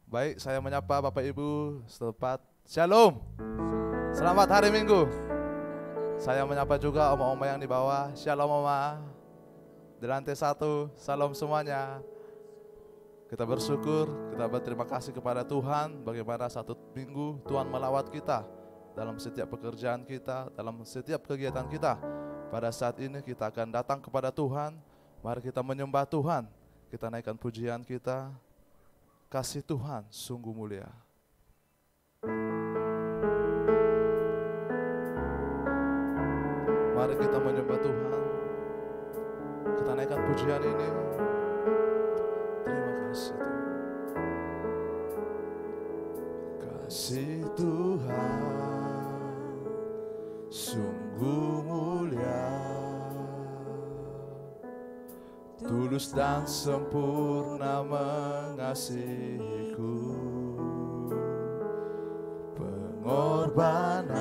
Baik, saya menyapa Bapak Ibu setempat. Shalom. Selamat hari Minggu. Saya menyapa juga oma-oma yang di bawah. Shalom oma. Di lantai 1, salam semuanya. Kita bersyukur, kita berterima kasih kepada Tuhan bagaimana satu minggu Tuhan melawat kita dalam setiap pekerjaan kita, dalam setiap kegiatan kita. Pada saat ini kita akan datang kepada Tuhan. Mari kita menyembah Tuhan. Kita naikkan pujian kita. Kasih Tuhan sungguh mulia. Mari kita menyembah Tuhan. Kita naikkan pujian ini. Terima kasih Tuhan. Kasih Tuhan sungguh mulia, tulus dan sempurna mengasihiku. Pengorbanan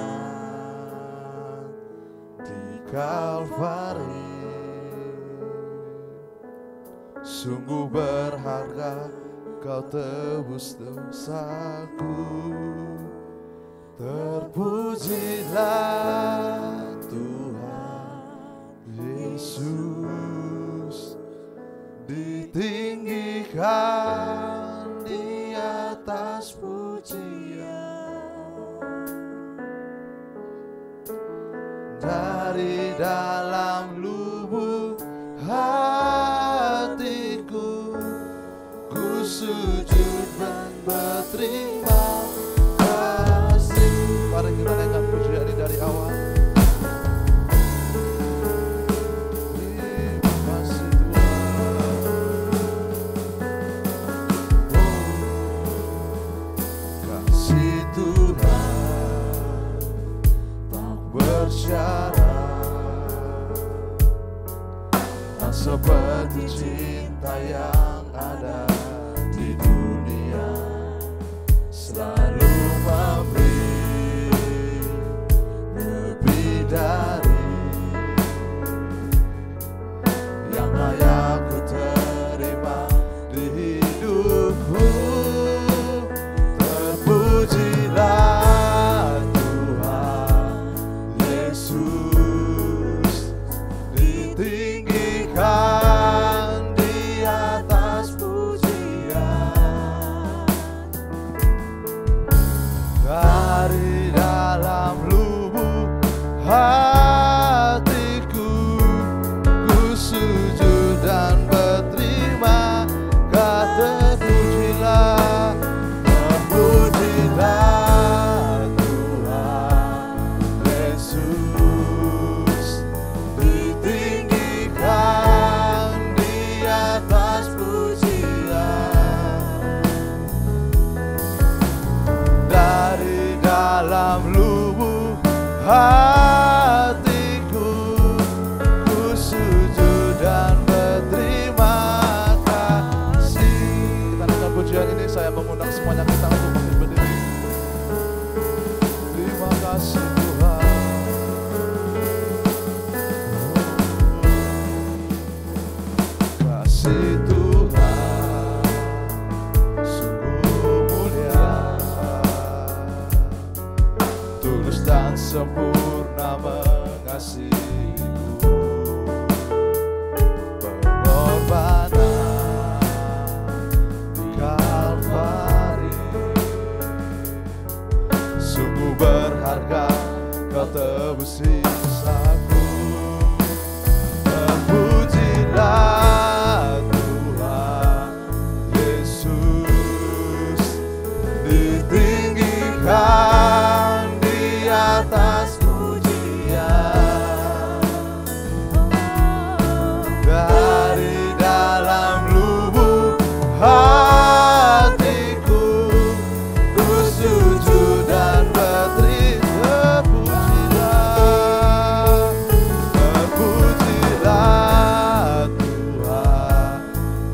di Kalvari sungguh berharga, kau tebus dosaku. Terpujilah Tuhan Yesus, ditinggikan di atas pujian. Dari dalam lubuk hatiku, ku sujud dan berterima kasih. Mari kita naikkan pujian ini dari awal. Tak seperti cinta yang ada di dunia, selalu memberi lebih dari yang layak ku terima di hidupku. Terpujilah Tuhan Yesus, ditinggikan di atas pujian. Dari dalam lubuk hatiku, ku sujud dan berterima kasih. Terpujilah Tuhan Yesus, ditinggikan di atas pujian. Dari dalam lubuk hatiku, ku sujud dan berterima kasih. Kita naikkan pujian ini, saya mengundang semuanya kita untuk berdiri. Terima kasih Tuhan. Kasih Tuhan sungguh mulia, tulus dan sempurna mengasihiku. Pengorbanan di Kalvari sungguh berharga, kau tebus dosaku. Terpujilah Tuhan Yesus, ditinggikan di atas pujian. Dari dalam lubuk hatiku, ku sujud dan berterima. Terpujilah Tuhan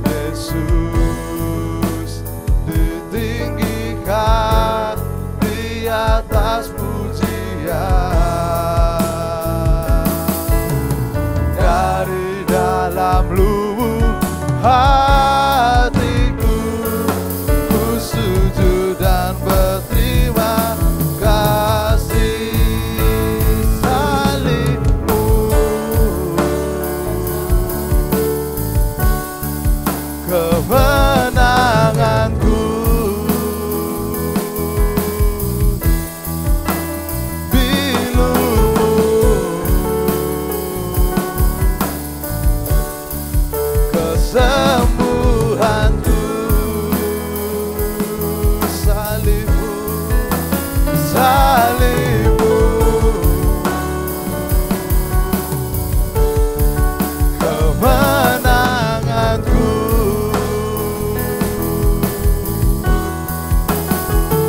Yesus, ditinggikan di atas pujian. Dari dalam lubuk hatiku, ku sujud kemenanganku. Kesembuhanku, salibmu, salibmu, kemenanganku,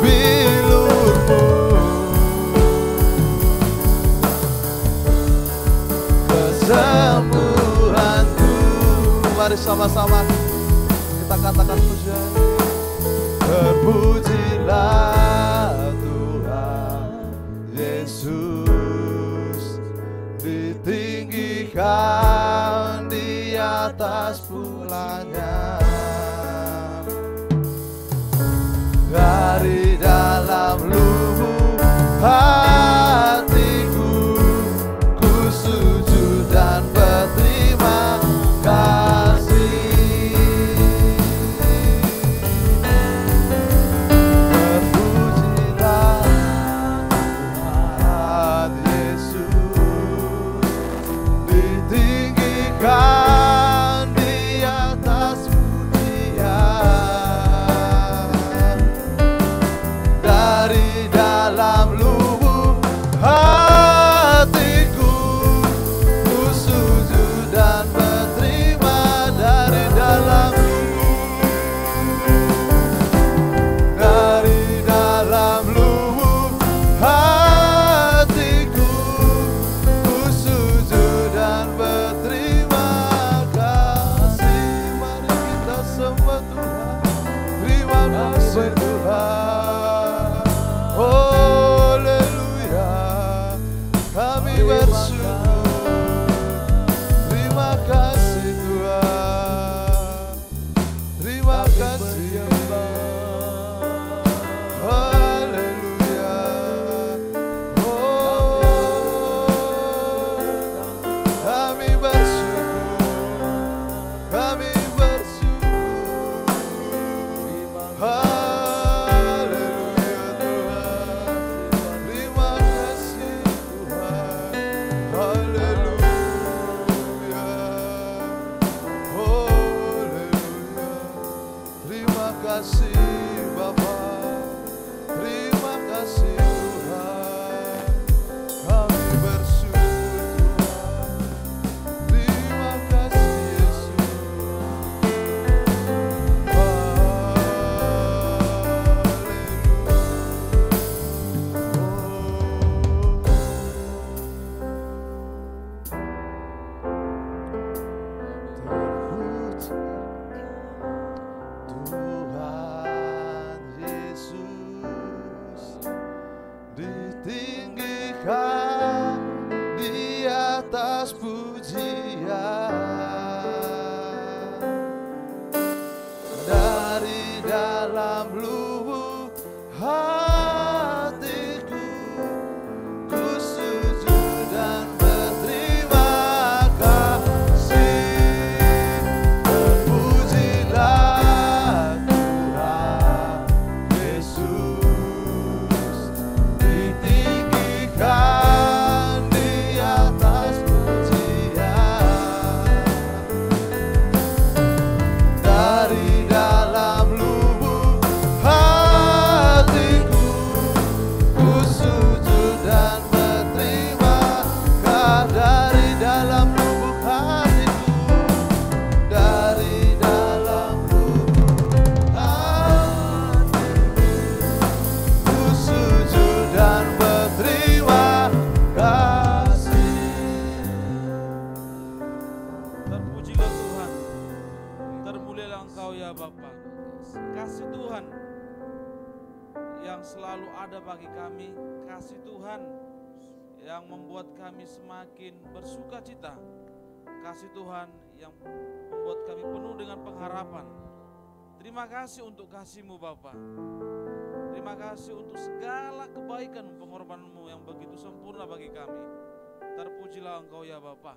bilurmu, kesembuhanku. Mari sama-sama kita katakan pujian. Terpujilah Tuhan Yesus, ditinggikan di atas bulannya. Dari dalam lubuk hatiku, ku sujud dan berterima kasih. Terpujilah Tuhan Yesus, ditinggikan di atas pujian. Dari dalam lubuk hatiku, ku sujud dan berterima. Dari dalam lubuk, dari dalam lubuk hatiku, ku sujud dan berterima kasih. Mari kita sembah Tuhan. Terima kasih Tuhan. Haleluya, kami bersyukur. Terima kasih Tuhan. Terima kasih. Haleluya. Oh, kami bersyukur. Kami bersyukur. Haleluya Tuhan. Terima kasih Tuhan. Haleluya. Oh, haleluya. Terima kasih Bapa. Terima kasih Tuhan. Kami bersyukur Tuhan. Terima kasih Yesus. Tuhan Yesus, ditinggikan di atas pujian. Dari dalam lubuk hatiku, ku sujud dan berterima kasih. Terpujilah Tuhan Yesus, ditinggikan di atas pujian. Dari dalam lubuk hatiku, ku sujud dan berterima kasih. Dari dalam lubuk hatiku, dari dalam lubuk hatiku, ku sujud dan berterima kasih. Terpujilah Tuhan, termulialah Engkau ya Bapa. Kasih Tuhan yang selalu ada bagi kami, kasih Tuhan yang membuat kami semakin bersuka cita, kasih Tuhan yang membuat kami penuh dengan pengharapan. Terima kasih untuk kasih-Mu Bapa. Terima kasih untuk segala kebaikan pengorbanan-Mu yang begitu sempurna bagi kami. Terpujilah Engkau ya Bapa.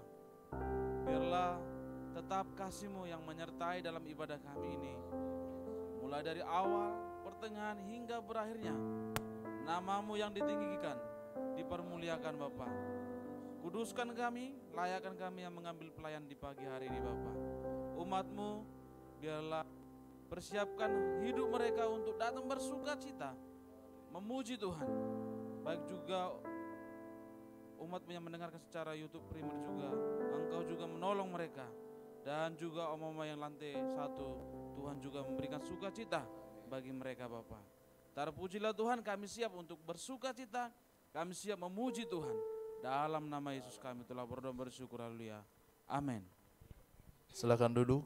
Biarlah tetap kasih-Mu yang menyertai dalam ibadah kami ini. Mulai dari awal, pertengahan hingga berakhirnya, nama-Mu yang ditinggikan, dipermuliakan Bapa. Kuduskan kami, layakkan kami yang mengambil pelayan di pagi hari ini Bapa. Umat-Mu biarlah persiapkan hidup mereka untuk datang bersuka cita, memuji Tuhan. Baik juga umat-Mu yang mendengarkan secara YouTube Primer juga, Engkau juga menolong mereka. Dan juga om-om yang lantai 1, Tuhan juga memberikan sukacita bagi mereka Bapa. Terpujilah Tuhan, kami siap untuk bersuka cita, kami siap memuji Tuhan. Dalam nama Yesus kami telah berdoa bersyukur, haleluya. Amin. Silakan duduk.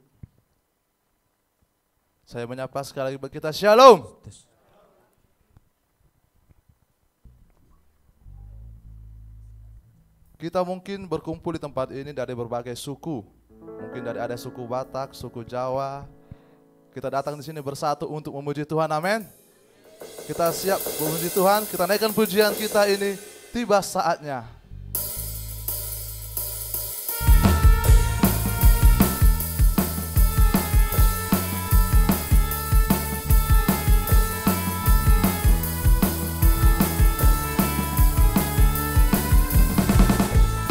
Saya menyapa sekali lagi bagi kita, Shalom. Kita mungkin berkumpul di tempat ini dari berbagai suku. Mungkin dari ada suku Batak, suku Jawa. Kita datang di sini bersatu untuk memuji Tuhan, amin. Kita siap memuji Tuhan, kita naikkan pujian kita ini, tiba saatnya.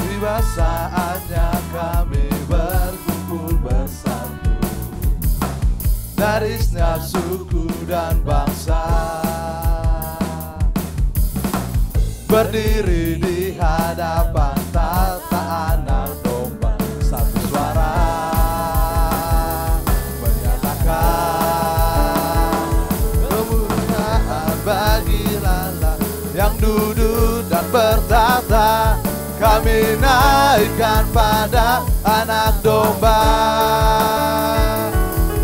Tiba saatnya kami berkumpul bersatu dari setiap suku dan bangsa, berdiri di hadapan tahta Anak Domba, satu suara menyatakan kemuliaan bagi Allah yang duduk dan bertahta. Kami naikkan pada Anak Domba,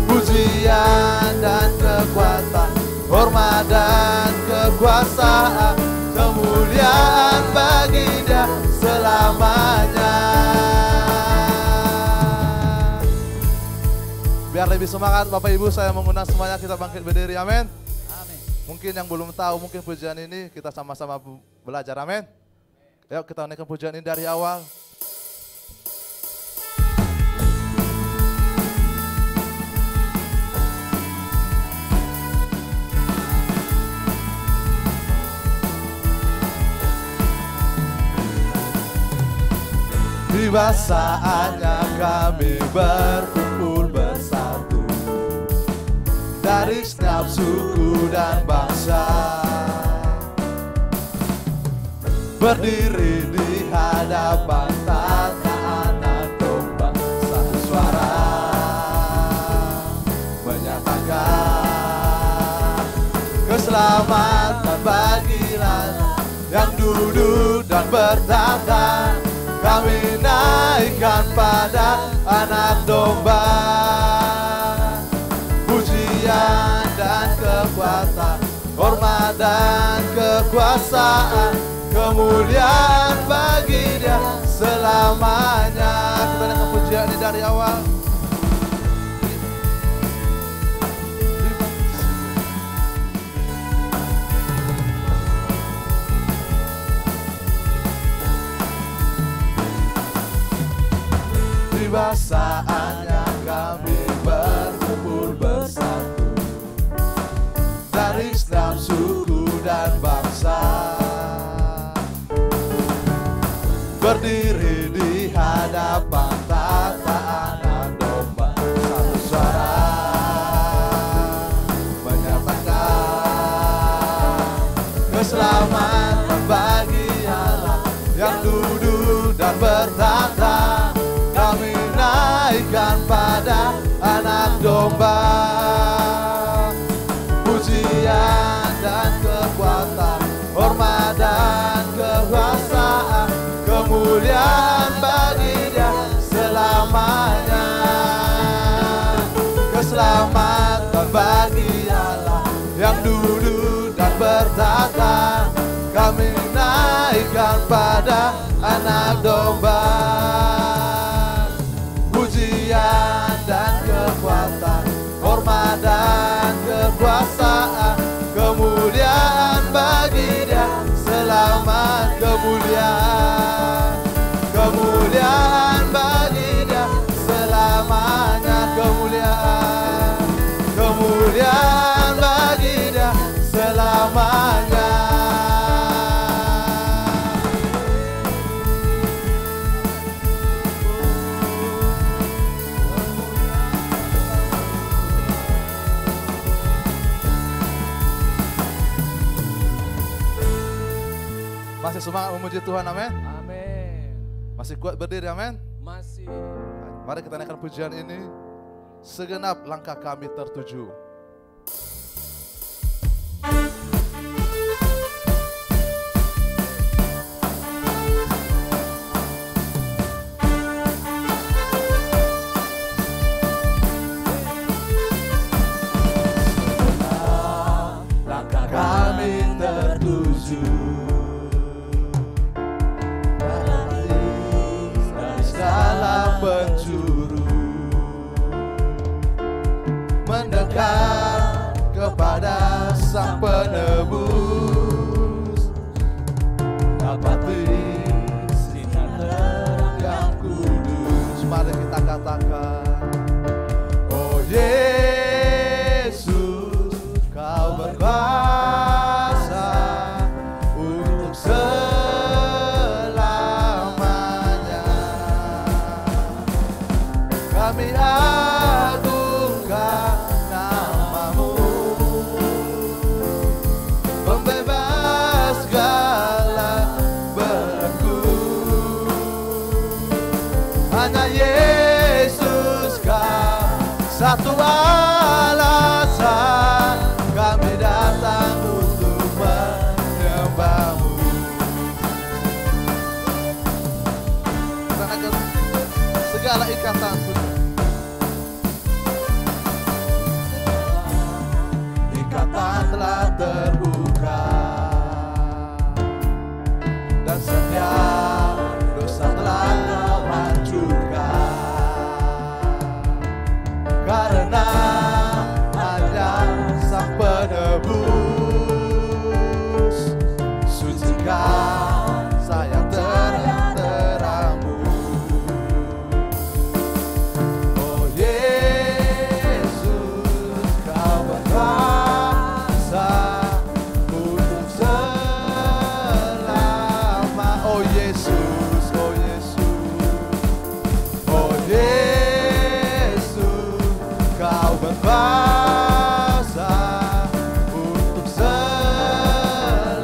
pujian dan kekuatan, hormat dan kekuasaan, kemuliaan bagi Dia selamanya. Biar lebih semangat Bapak Ibu, saya mengundang semuanya kita bangkit berdiri, amin. Mungkin yang belum tahu, mungkin pujian ini kita sama-sama belajar, amin. Yuk kita naikkan pujian ini dari awal. Tiba saatnya kami berkumpul bersatu dari setiap suku dan bangsa, berdiri di hadapan tahta Anak Domba, satu suara menyatakan keselamatan bagi Allah yang duduk dan bertahta. Kami naikkan pada Anak Domba, pujian dan kekuatan, hormat dan kekuasaan, kemuliaan bagi Dia selamanya. Kita naikkan pujian ini dari awal. Tiba saatnya kami berkumpul bersatu dari setiap suku dan bangsa, berdiri di hadapan tahta Anak Domba, satu suara menyatakan keselamatan bagi Allah yang duduk dan bertahta. Kami naikkan pada Anak Domba, pujian dan kekuatan, hormat dan kekuasaan, kemuliaan bagi Dia selamanya. Keselamatan bagi Allah yang duduk dan bertahta. Kami naikkan pada Anak Domba, pujian dan kekuatan, Masih semangat memuji Tuhan, amin. Amin. Masih kuat berdiri, amin. Masih. Mari kita naikkan pujian ini. Segenap langkah kami tertuju. Langkah kami tertuju Dari segala penjuru mendekat kepada Sang Penebus, dapati sinar terang yang kudus. Mari kita katakan, oh Yesus, Kau berkuasa untuk selamanya. Kami agungkan nama-Mu, pembebas segala belenggu. Hanya Yesus Kau satu alasan kami datang untuk menyembah-Mu. Karena segala ikatan telah terbuka dan setiap dosa telah Kau hancurkan, karena ada Sang Penebus. Sucikan saya terang-terang-Mu. Oh Yesus, Kau berkuasa untuk selama. Oh Yesus, oh Yesus, oh Yesus, Kau berkuasa untuk selamanya.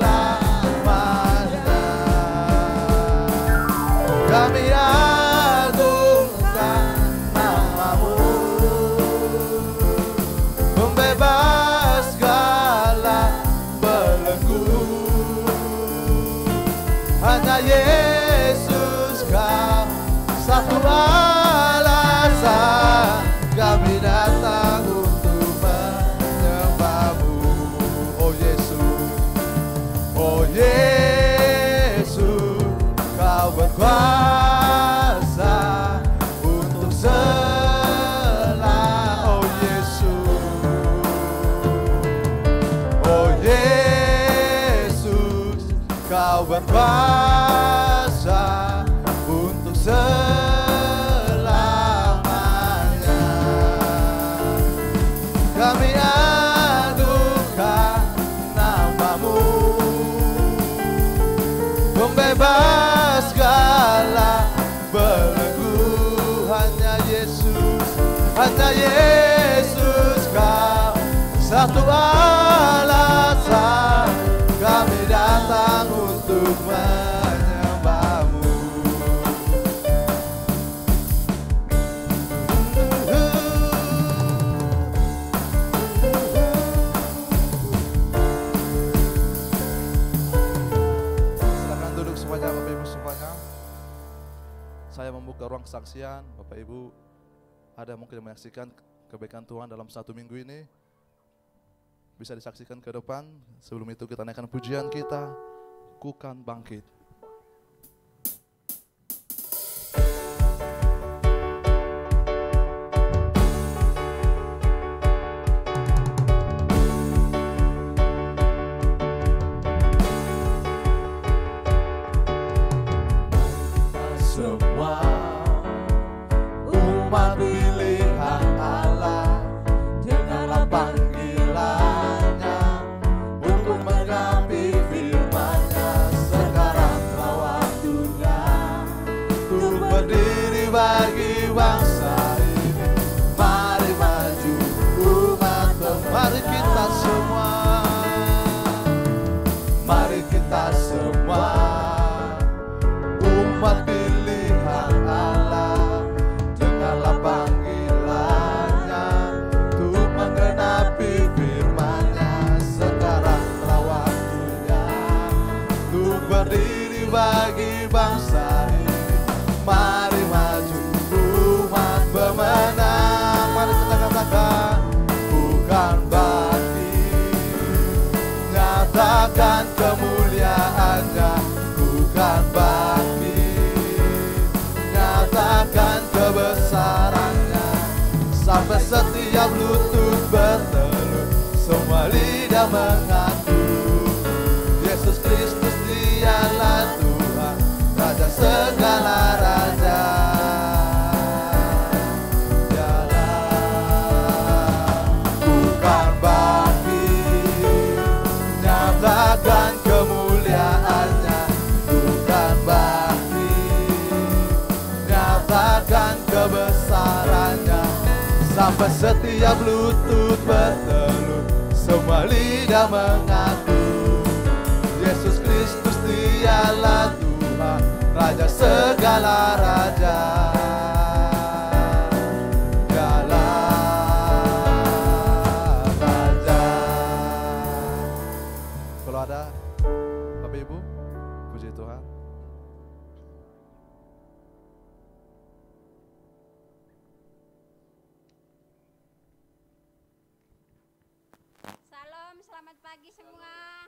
Kami agungkan nama-Mu, pembebas segala belenggu. Hanya Yesus Kau satu alasan kami datang untuk menyembah-Mu. Oh Yesus, oh Yesus, Kau berkuasa untuk selamanya. Oh Yesus, oh Yesus, Kau berkuasa untuk selamanya. Kami agungkan nama-Mu, pembebas segala belenggu. Hanya Yesus, hanya Yesus Kau satu alasan kami datang untuk menyembah-Mu. Silakan duduk semuanya, Bapak Ibu semuanya. Saya membuka ruang kesaksian. Bapak Ibu, ada mungkin yang menyaksikan kebaikan Tuhan dalam satu minggu ini, bisa disaksikan ke depan. Sebelum itu kita naikkan pujian kita, Ku Kan Bangkit. semua umat pilihan Allah, dengarlah panggilannya untuk menggenapi firman-Nya sekarang. sampai setiap lutut bertelut, semua lidah mengaku Yesus Kristus dialah Tuhan, Raja segala raja. Nyatakan kemuliaannya, bukan bakti, nyatakan kebesarannya, sampai setiap lutut bertelut, semua lidah mengaku Yesus Kristus dialah Tuhan, Raja segala raja. Ada Bapak Ibu, puji Tuhan. Salam, selamat pagi semua.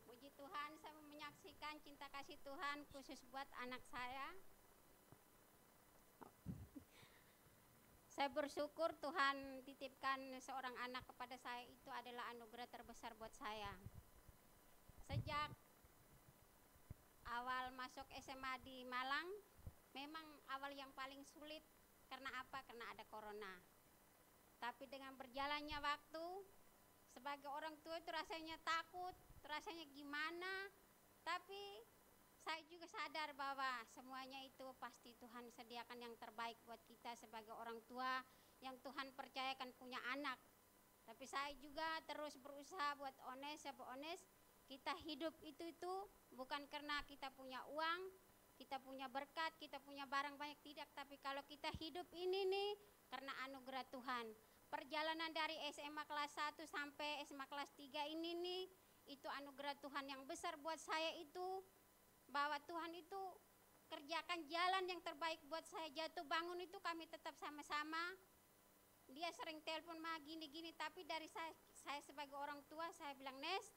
Puji Tuhan, saya menyaksikan cinta kasih Tuhan khusus buat anak saya. Saya bersyukur Tuhan titipkan seorang anak kepada saya, itu adalah anugerah terbesar buat saya. Sejak awal masuk SMA di Malang, memang awal yang paling sulit. Karena apa? Karena ada corona. Tapi dengan berjalannya waktu, sebagai orang tua itu rasanya takut, rasanya gimana. Tapi saya juga sadar bahwa semuanya itu pasti Tuhan sediakan yang terbaik buat kita sebagai orang tua yang Tuhan percayakan punya anak. Tapi saya juga terus berusaha buat honest. Kita hidup itu bukan karena kita punya uang, kita punya berkat, kita punya barang banyak, tidak. Tapi kalau kita hidup ini nih karena anugerah Tuhan. Perjalanan dari SMA kelas 1 sampai SMA kelas 3 ini nih, itu anugerah Tuhan yang besar buat saya itu. Bahwa Tuhan itu kerjakan jalan yang terbaik buat saya. Jatuh bangun itu kami tetap sama-sama. Dia sering telepon mah gini-gini, tapi dari saya sebagai orang tua saya bilang, Nes,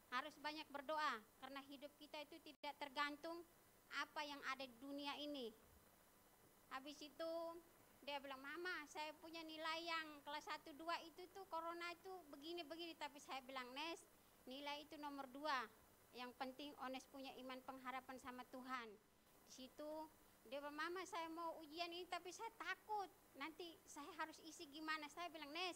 harus banyak berdoa karena hidup kita itu tidak tergantung apa yang ada di dunia ini. Habis itu dia bilang, Mama, saya punya nilai yang kelas 1, 2 itu tuh corona itu begini-begini. Tapi saya bilang, Nes, nilai itu nomor 2. Yang penting Ones punya iman pengharapan sama Tuhan. Di situ dia bilang, Mama, saya mau ujian ini tapi saya takut. Nanti saya harus isi gimana? Saya bilang, Nes,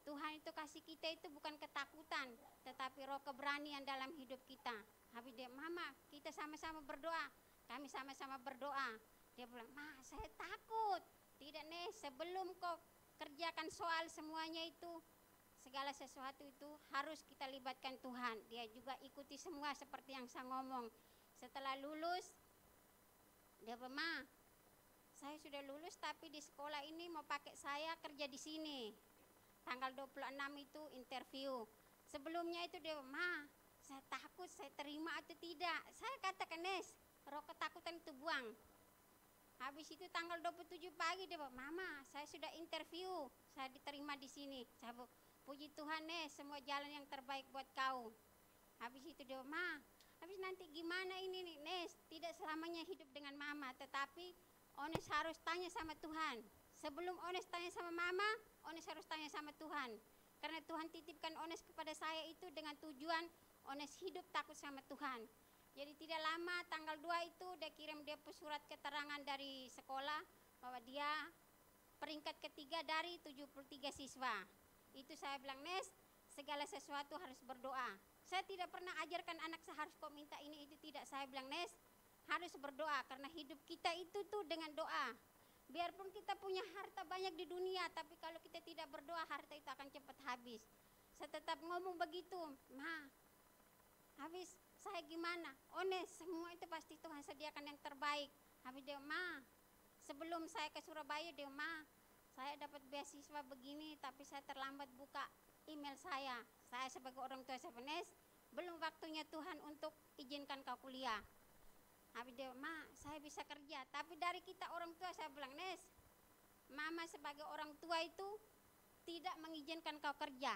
Tuhan itu kasih kita itu bukan ketakutan, tetapi roh keberanian dalam hidup kita. Habis dia, Mama, kita sama-sama berdoa. Kami sama-sama berdoa. Dia bilang, Ma, saya takut. Tidak, Nes, sebelum kau kerjakan soal semuanya itu, segala sesuatu itu harus kita libatkan Tuhan. Dia juga ikuti semua seperti yang saya ngomong. Setelah lulus, dia bilang, Ma, saya sudah lulus tapi di sekolah ini mau pakai saya kerja di sini. Tanggal 26 itu interview. Sebelumnya itu dia, Ma, saya takut, saya terima atau tidak. Saya katakan, Nes, roh ketakutan itu buang. Habis itu tanggal 27 pagi dia bilang, Mama, saya sudah interview, saya diterima di sini. Saya bilang, puji Tuhan, Nes, semua jalan yang terbaik buat kau. Habis itu dia, Ma, habis nanti gimana ini nih, Nes? Tidak selamanya hidup dengan Mama, tetapi Ones harus tanya sama Tuhan. Sebelum Ones tanya sama Mama, Ones harus tanya sama Tuhan. Karena Tuhan titipkan Ones kepada saya itu dengan tujuan Ones hidup takut sama Tuhan. Jadi tidak lama tanggal 2 itu dia kirim dia surat keterangan dari sekolah bahwa dia peringkat ketiga dari 73 siswa. Itu saya bilang, Nes, segala sesuatu harus berdoa. Saya tidak pernah ajarkan anak saya harus kau minta ini itu, tidak. Saya bilang, Nes, harus berdoa karena hidup kita itu tuh dengan doa. Biarpun kita punya harta banyak di dunia, tapi kalau kita tidak berdoa, harta itu akan cepat habis. Saya tetap ngomong begitu, Ma, habis saya gimana? Ones, semua itu pasti Tuhan sediakan yang terbaik. Habis dia, Ma, sebelum saya ke Surabaya, dia, Ma, saya dapat beasiswa begini, tapi saya terlambat buka email saya. Saya sebagai orang tua saya, Nes, belum waktunya Tuhan untuk izinkan kau kuliah. Habis dia, Ma, saya bisa kerja. Tapi dari kita orang tua saya bilang, Nes, Mama sebagai orang tua itu tidak mengizinkan kau kerja.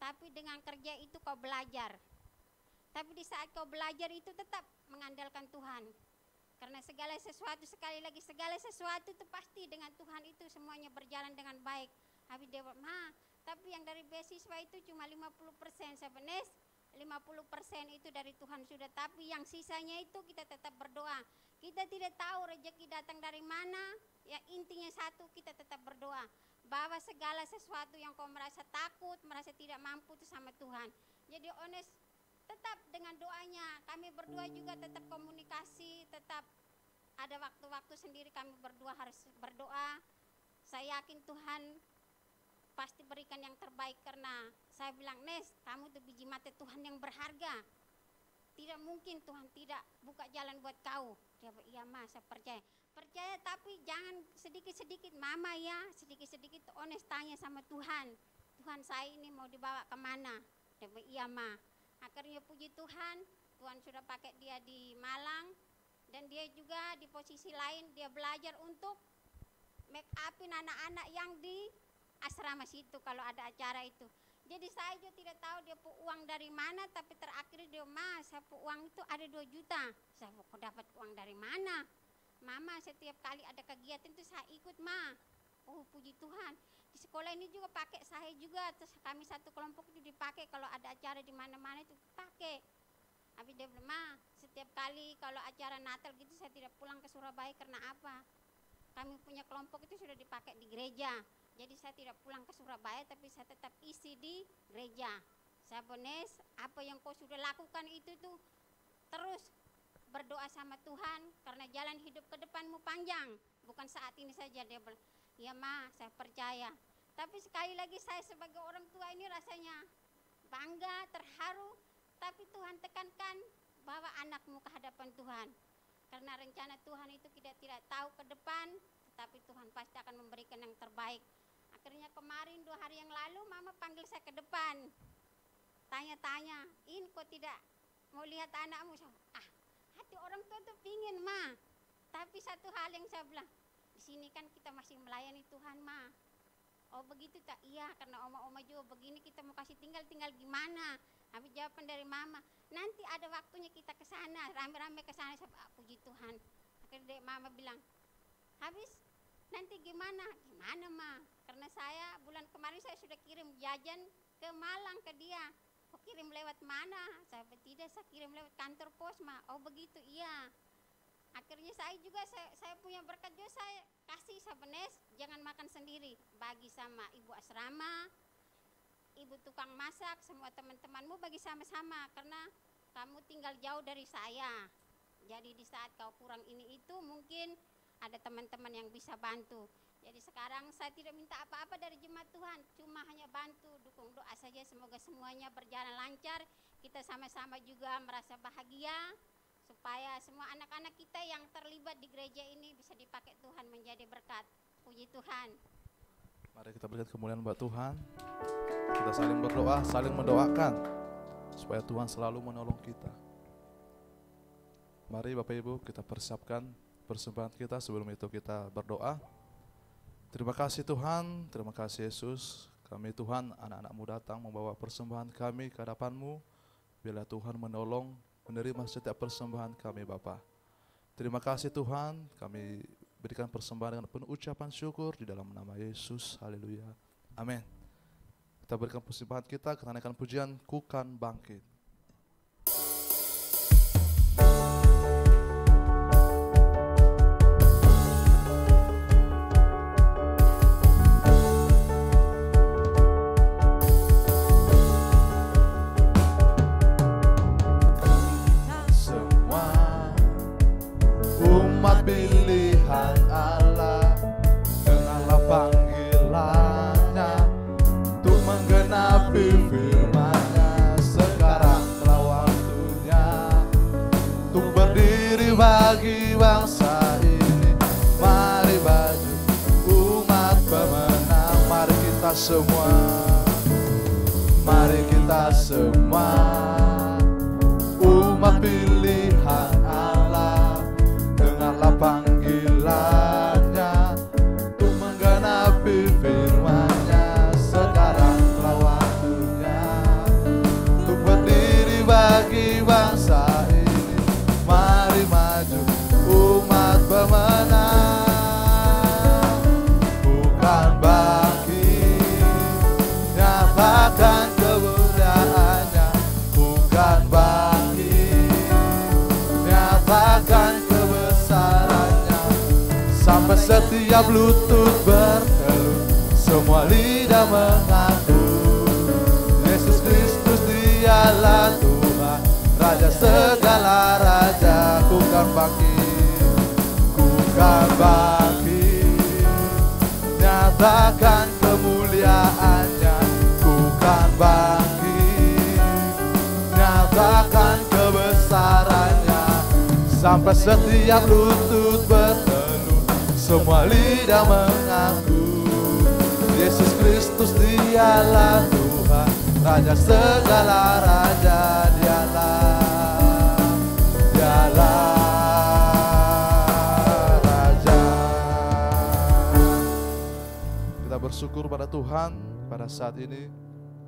Tapi dengan kerja itu kau belajar. Tapi di saat kau belajar itu tetap mengandalkan Tuhan. Karena segala sesuatu, sekali lagi segala sesuatu itu pasti dengan Tuhan itu semuanya berjalan dengan baik. Habis dia bilang, "Ma, tapi yang dari beasiswa itu cuma 50%, Sabenes. 50% itu dari Tuhan sudah, tapi yang sisanya itu kita tetap berdoa. Kita tidak tahu rezeki datang dari mana, ya intinya satu, kita tetap berdoa. Bahwa segala sesuatu yang kau merasa takut, merasa tidak mampu itu sama Tuhan. Jadi honest, tetap dengan doanya, kami berdua juga tetap komunikasi, tetap ada waktu-waktu sendiri kami berdua harus berdoa. Saya yakin Tuhan pasti berikan yang terbaik, karena saya bilang, Nes, kamu tuh biji mata Tuhan yang berharga. Tidak mungkin Tuhan tidak buka jalan buat kau. Dia bilang, iya Ma, saya percaya. Percaya tapi jangan sedikit-sedikit, Mama ya, sedikit-sedikit honest tanya sama Tuhan. Tuhan, saya ini mau dibawa kemana? Dia bilang, iya Ma. Akhirnya puji Tuhan, Tuhan sudah pakai dia di Malang. Dan dia juga di posisi lain, dia belajar untuk make upin anak-anak yang di asrama situ kalau ada acara itu. Jadi saya juga tidak tahu dia pu uang dari mana, tapi terakhir dia, Ma, saya pu uang itu ada 2 juta. Saya kok dapat uang dari mana? Mama, setiap kali ada kegiatan itu saya ikut, Ma. Oh, puji Tuhan. Di sekolah ini juga pakai saya juga, terus kami satu kelompok itu dipakai kalau ada acara di mana-mana itu pakai. Habis dia bilang, Ma, setiap kali kalau acara Natal gitu saya tidak pulang ke Surabaya karena apa? Kami punya kelompok itu sudah dipakai di gereja. Jadi saya tidak pulang ke Surabaya, tapi saya tetap isi di gereja. Sabones, apa yang kau sudah lakukan itu tuh terus berdoa sama Tuhan, karena jalan hidup ke depanmu panjang, bukan saat ini saja. Dia bilang, ya Ma, saya percaya. Tapi sekali lagi saya sebagai orang tua ini rasanya bangga, terharu, tapi Tuhan tekankan bawa anakmu ke hadapan Tuhan. Karena rencana Tuhan itu kita tidak tahu ke depan, tetapi Tuhan pasti akan memberikan yang terbaik. Akhirnya kemarin 2 hari yang lalu Mama panggil saya ke depan, tanya-tanya, ini kok tidak mau lihat anakmu? Hati orang tua tuh pingin, Ma. Tapi satu hal yang saya bilang, di sini kan kita masih melayani Tuhan, Ma. Oh begitu tak? Iya, karena oma-oma juga begini, kita mau kasih tinggal gimana? Habis jawaban dari Mama, nanti ada waktunya kita ke sana, rame-rame ke sana. Saya puji Tuhan. Akhirnya Mama bilang, habis nanti gimana? Gimana, Ma? Karena saya bulan kemarin saya sudah kirim jajan ke Malang ke dia. Oh kirim lewat mana? Saya tidak, saya kirim lewat kantor pos, Ma. Oh begitu, iya. Akhirnya saya juga, saya punya berkat juga, saya kasih Sabenes, jangan makan sendiri. Bagi sama ibu asrama, ibu tukang masak, semua teman-temanmu bagi sama-sama. Karena kamu tinggal jauh dari saya. Jadi di saat kau kurang ini itu mungkin ada teman-teman yang bisa bantu. Jadi sekarang saya tidak minta apa-apa dari jemaat Tuhan, cuma hanya bantu, dukung doa saja, semoga semuanya berjalan lancar. Kita sama-sama juga merasa bahagia, supaya semua anak-anak kita yang terlibat di gereja ini bisa dipakai Tuhan menjadi berkat. Puji Tuhan. Mari kita berikan kemuliaan buat Tuhan. Kita saling berdoa, saling mendoakan, supaya Tuhan selalu menolong kita. Mari Bapak Ibu kita persiapkan persembahan kita, sebelum itu kita berdoa. Terima kasih Tuhan, terima kasih Yesus. Kami Tuhan, anak-anak-Mu datang membawa persembahan kami ke hadapan-Mu. Bila Tuhan menolong, menerima setiap persembahan kami Bapa. Terima kasih Tuhan, kami berikan persembahan dengan penuh ucapan syukur di dalam nama Yesus. Haleluya. Amin. Kita berikan persembahan kita, kita naikkan pujian Ku Kan Bangkit. Pilihan Allah, dengarlah panggilannya untuk menggenapi firman-Nya. Sekarang telah waktunya untuk berdiri bagi bangsa ini. Mari baju umat pemenang. Mari kita semua, mari kita semua, umat pilihan Allah, dengarlah panggilannya untuk menggenapi firman-Nya. Sekarang telah waktunya untuk berdiri bagi bangsa ini. Mari maju setiap lutut bertelut, semua lidah mengaku Yesus Kristus dialah Tuhan, Raja segala raja. Ku kan bangkit, nyatakan kemuliaannya. Ku kan bangkit, nyatakan kebesarannya. Sampai setiap lutut bertelut, semua lidah mengaku Yesus Kristus dialah Tuhan, Raja segala raja. Dialah Raja. Kita bersyukur pada Tuhan pada saat ini.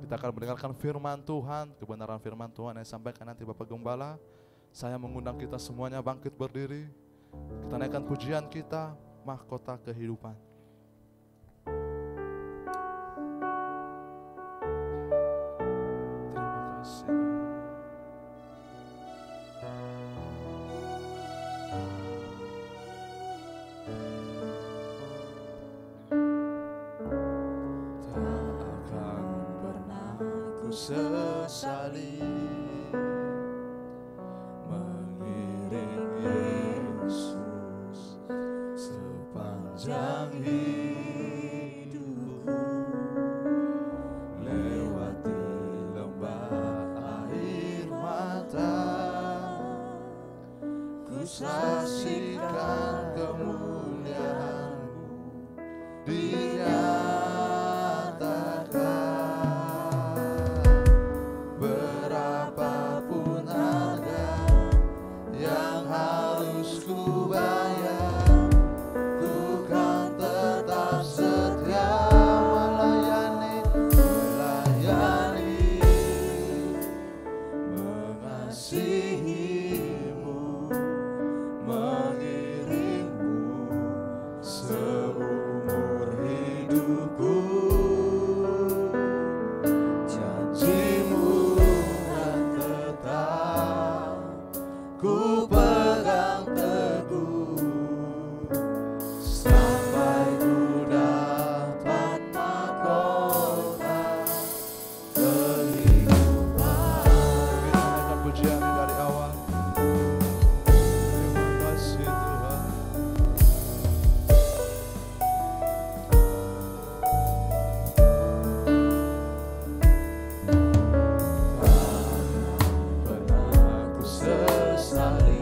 Kita akan mendengarkan firman Tuhan, kebenaran firman Tuhan yang disampaikan nanti Bapak Gembala. Saya mengundang kita semuanya bangkit berdiri. Kita naikkan pujian kita, Mahkota Kehidupan. Terima kasih. Tak akan pernah ku sesali mengiring Yesus sepanjang hidupku, lewati lembah air mata, ku saksikan kemuliaan-Mu dinyatakan. Berapapun harga yang harus ku bayar, ku kan tetap setia melayani, mengasihi-Mu, mengiring-Mu seumur hidupku. Janji-Mu kan tetap ku pegang teguh sampai ku dapat mahkota kehidupan. Kita naikkan pujian dari awal. Terima kasih Tuhan. Pernah ku sesali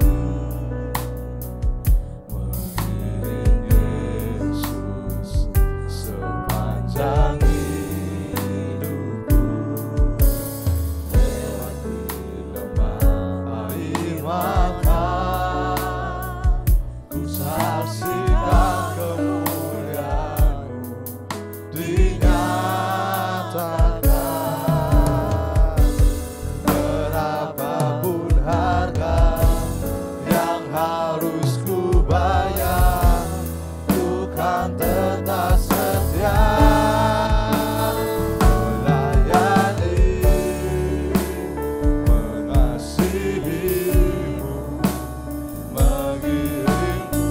mengiring Yesus sepanjang hidupku, lewati lembah air mata, ku saksikan kemuliaan-Mu dinyatakan. Berapapun harga yang harus ku bayar, ku kan tetap setia melayani, mengasihi-Mu, mengiring-Mu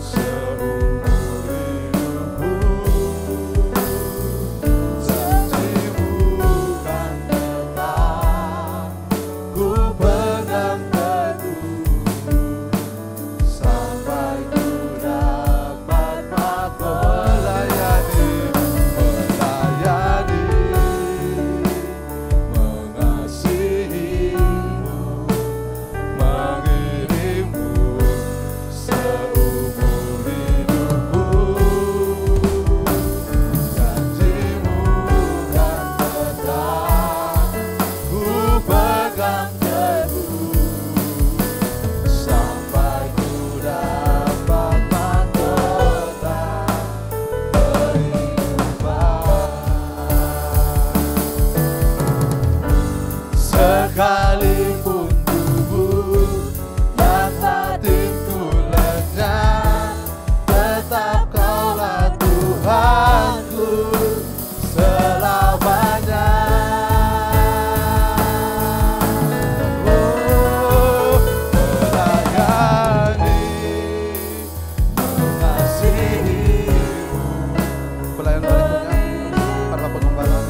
seumur hidupku. pelayan berikutnya para pengembala.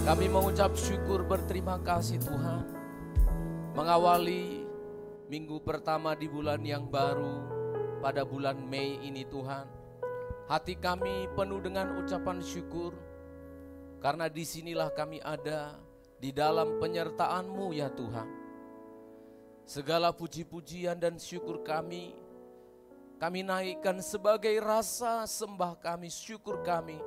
Kami mengucap syukur berterima kasih Tuhan, mengawali minggu pertama di bulan yang baru pada bulan Mei ini Tuhan. Hati kami penuh dengan ucapan syukur, karena disinilah kami ada di dalam penyertaan-Mu ya Tuhan. Segala puji-pujian dan syukur kami naikkan sebagai rasa sembah kami, syukur kami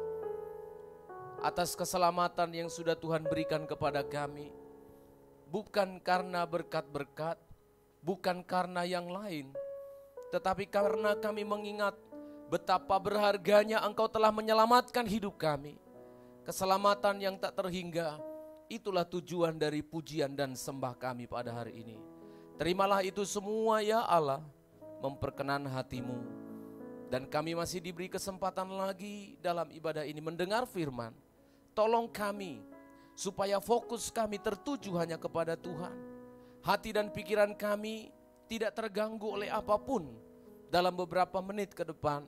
atas keselamatan yang sudah Tuhan berikan kepada kami. Bukan karena berkat-berkat, bukan karena yang lain, tetapi karena kami mengingat betapa berharganya Engkau telah menyelamatkan hidup kami. Keselamatan yang tak terhingga, itulah tujuan dari pujian dan sembah kami pada hari ini. Terimalah itu semua ya Allah, memperkenan hati-Mu. Dan kami masih diberi kesempatan lagi dalam ibadah ini mendengar firman. Tolong kami supaya fokus kami tertuju hanya kepada Tuhan. Hati dan pikiran kami tidak terganggu oleh apapun dalam beberapa menit ke depan.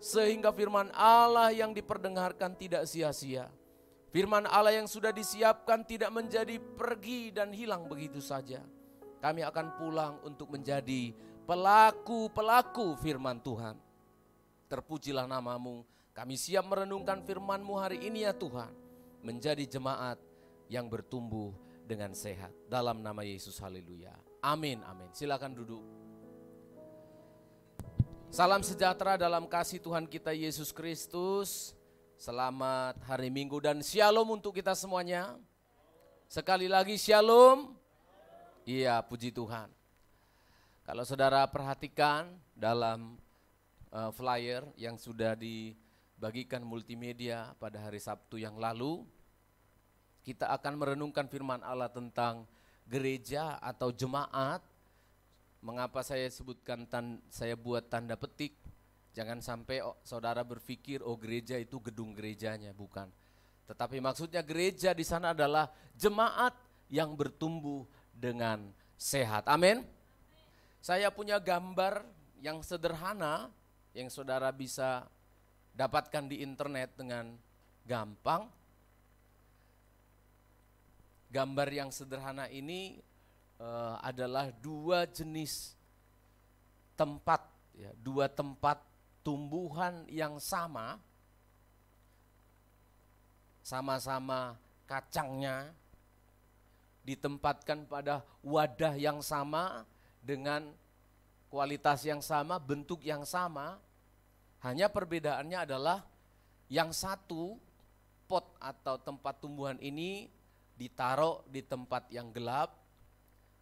Sehingga firman Allah yang diperdengarkan tidak sia-sia. Firman Allah yang sudah disiapkan tidak menjadi pergi dan hilang begitu saja. Kami akan pulang untuk menjadi pelaku-pelaku firman Tuhan. Terpujilah nama-Mu. Kami siap merenungkan firman-Mu hari ini ya Tuhan. Menjadi jemaat yang bertumbuh dengan sehat. Dalam nama Yesus, haleluya. Amin, amin. Silakan duduk. Salam sejahtera dalam kasih Tuhan kita Yesus Kristus. Selamat hari Minggu dan shalom untuk kita semuanya. Sekali lagi shalom. Iya, puji Tuhan. Kalau saudara perhatikan dalam flyer yang sudah dibagikan multimedia pada hari Sabtu yang lalu, kita akan merenungkan firman Allah tentang gereja atau jemaat. Mengapa saya sebutkan saya buat tanda petik? Jangan sampai saudara berpikir gereja itu gedung gerejanya, bukan. Tetapi maksudnya gereja di sana adalah jemaat yang bertumbuh dengan sehat. Amin. Saya punya gambar yang sederhana yang saudara bisa dapatkan di internet dengan gampang. Gambar yang sederhana ini adalah dua jenis tempat, ya, dua tempat tumbuhan yang sama-sama kacangnya ditempatkan pada wadah yang sama dengan kualitas yang sama, bentuk yang sama. Hanya perbedaannya adalah yang satu pot atau tempat tumbuhan ini ditaruh di tempat yang gelap,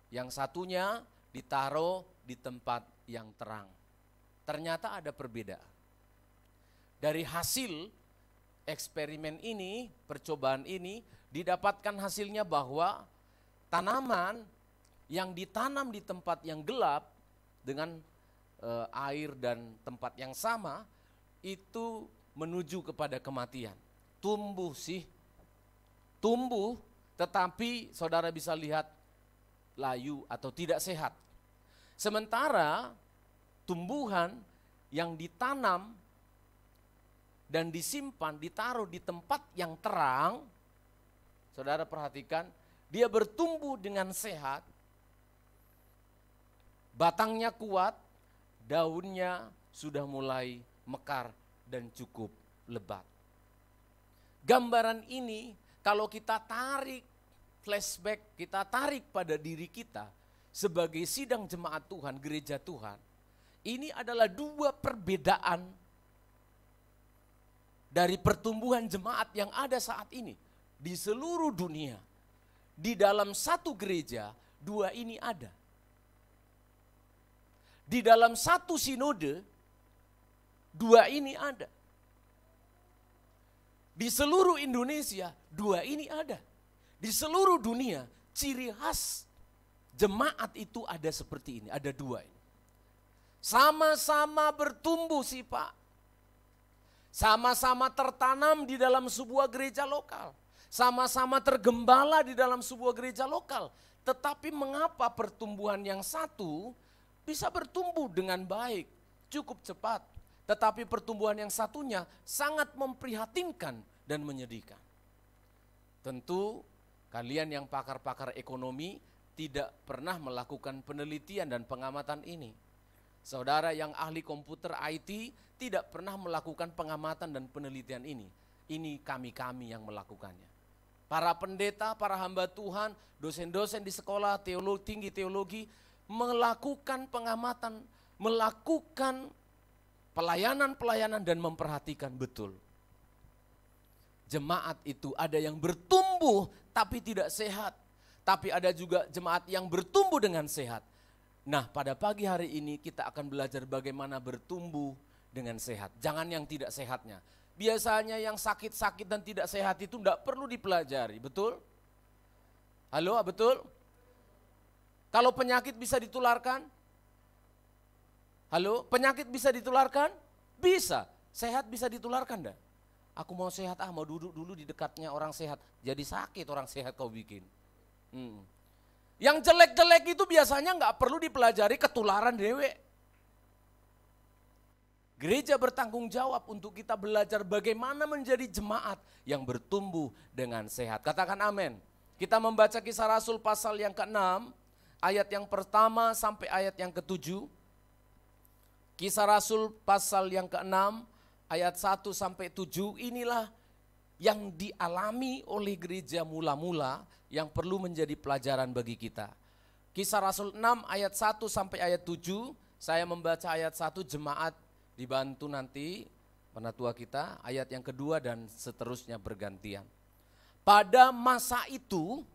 yang satunya ditaruh di tempat yang terang. Ternyata ada perbedaan. Dari hasil eksperimen ini, percobaan ini, didapatkan hasilnya bahwa tanaman yang ditanam di tempat yang gelap dengan air dan tempat yang sama, itu menuju kepada kematian. Tumbuh, tetapi saudara bisa lihat layu atau tidak sehat. Sementara tumbuhan yang ditanam dan disimpan, ditaruh di tempat yang terang, saudara perhatikan, dia bertumbuh dengan sehat, batangnya kuat, daunnya sudah mulai mekar dan cukup lebat. Gambaran ini kalau kita tarik flashback, kita tarik pada diri kita sebagai sidang jemaat Tuhan, gereja Tuhan, ini adalah dua perbedaan dari pertumbuhan jemaat yang ada saat ini di seluruh dunia. Di dalam satu gereja, dua ini ada. Di dalam satu sinode, dua ini ada. Di seluruh Indonesia, dua ini ada. Di seluruh dunia, ciri khas Jemaat itu ada seperti ini, ada dua ini. Sama-sama bertumbuh sih Pak. Sama-sama tertanam di dalam sebuah gereja lokal. Sama-sama tergembala di dalam sebuah gereja lokal. Tetapi mengapa pertumbuhan yang satu bisa bertumbuh dengan baik, cukup cepat. Tetapi pertumbuhan yang satunya sangat memprihatinkan dan menyedihkan. Tentu kalian yang pakar-pakar ekonomi tidak pernah melakukan penelitian dan pengamatan ini. Saudara yang ahli komputer IT tidak pernah melakukan pengamatan dan penelitian ini. Ini kami-kami yang melakukannya. Para pendeta, para hamba Tuhan, dosen-dosen di sekolah tinggi teologi melakukan pengamatan, melakukan pelayanan-pelayanan dan memperhatikan betul. Jemaat itu ada yang bertumbuh tapi tidak sehat. Tapi ada juga jemaat yang bertumbuh dengan sehat. Nah, pada pagi hari ini kita akan belajar bagaimana bertumbuh dengan sehat. Jangan yang tidak sehatnya. Biasanya yang sakit-sakit dan tidak sehat itu tidak perlu dipelajari, betul? Halo, betul? Kalau penyakit bisa ditularkan? Halo, penyakit bisa ditularkan? Bisa. Sehat bisa ditularkan enggak? Aku mau sehat, mau duduk dulu di dekatnya orang sehat. Jadi sakit orang sehat kau bikin. Yang jelek-jelek itu biasanya nggak perlu dipelajari, ketularan dewe. Gereja bertanggung jawab untuk kita belajar bagaimana menjadi jemaat yang bertumbuh dengan sehat. Katakan amin. Kita membaca Kisah Rasul pasal yang ke-6, ayat yang pertama sampai ayat yang ke-7. Kisah Rasul pasal yang ke-6, ayat 1 sampai 7, inilah yang dialami oleh gereja mula-mula yang perlu menjadi pelajaran bagi kita. Kisah Rasul 6 ayat 1 sampai ayat 7, saya membaca ayat 1, jemaat dibantu nanti penatua kita, ayat yang kedua dan seterusnya bergantian. Pada masa itu,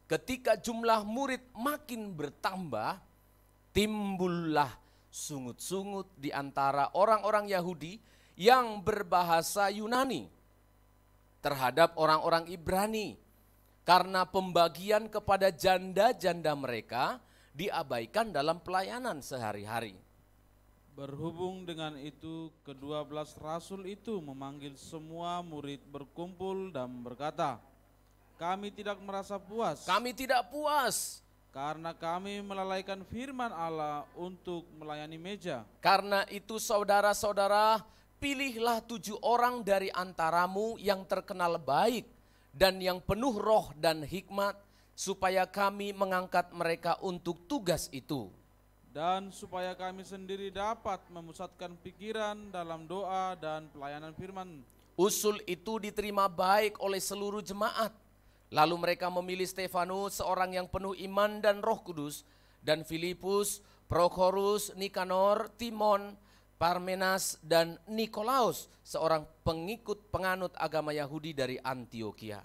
ketika jumlah murid makin bertambah, timbullah sungut-sungut di antara orang-orang Yahudi yang berbahasa Yunani terhadap orang-orang Ibrani. Karena pembagian kepada janda-janda mereka diabaikan dalam pelayanan sehari-hari. Berhubung dengan itu, ke-12 rasul itu memanggil semua murid berkumpul dan berkata, kami tidak merasa puas. Kami tidak puas. Karena kami melalaikan firman Allah untuk melayani meja. Karena itu saudara-saudara, pilihlah 7 orang dari antaramu yang terkenal baik dan yang penuh roh dan hikmat, supaya kami mengangkat mereka untuk tugas itu. Dan supaya kami sendiri dapat memusatkan pikiran dalam doa dan pelayanan firman. Usul itu diterima baik oleh seluruh jemaat. Lalu mereka memilih Stefanus, seorang yang penuh iman dan Roh Kudus, dan Filipus, Prokhorus, Nikanor, Timon, Parmenas, dan Nikolaus, seorang pengikut penganut agama Yahudi dari Antioquia.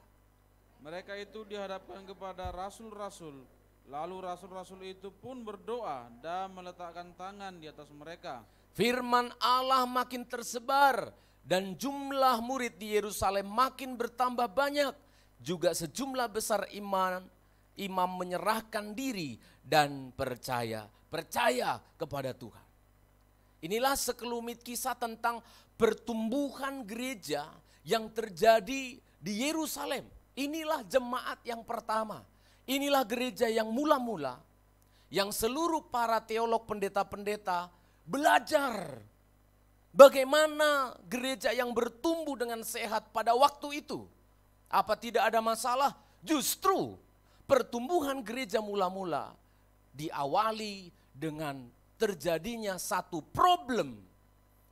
Mereka itu dihadapkan kepada rasul-rasul, lalu rasul-rasul itu pun berdoa dan meletakkan tangan di atas mereka. Firman Allah makin tersebar dan jumlah murid di Yerusalem makin bertambah banyak. Juga sejumlah besar imam menyerahkan diri dan percaya kepada Tuhan. Inilah sekelumit kisah tentang pertumbuhan gereja yang terjadi di Yerusalem. Inilah jemaat yang pertama. Inilah gereja yang mula-mula, yang seluruh para teolog pendeta-pendeta belajar bagaimana gereja yang bertumbuh dengan sehat pada waktu itu. Apa tidak ada masalah? Justru pertumbuhan gereja mula-mula diawali dengan terjadinya satu problem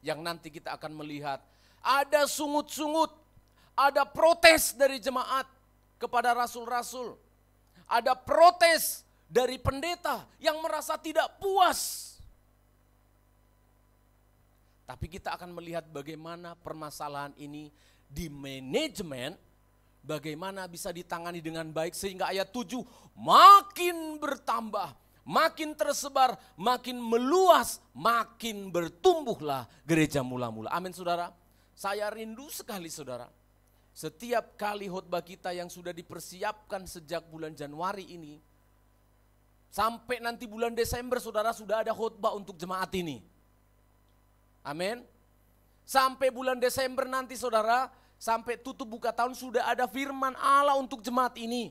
yang nanti kita akan melihat. Ada sungut-sungut, ada protes dari jemaat kepada rasul-rasul. Ada protes dari pendeta yang merasa tidak puas. Tapi kita akan melihat bagaimana permasalahan ini di manajemen, bagaimana bisa ditangani dengan baik sehingga ayat 7 makin bertambah, makin tersebar, makin meluas, makin bertumbuhlah gereja mula-mula. Amin saudara. Saya rindu sekali saudara. Setiap kali khotbah kita yang sudah dipersiapkan sejak bulan Januari ini, Sampai nanti bulan Desember saudara sudah ada khotbah untuk jemaat ini. Amin. Sampai bulan Desember nanti saudara, sampai tutup buka tahun sudah ada firman Allah untuk jemaat ini.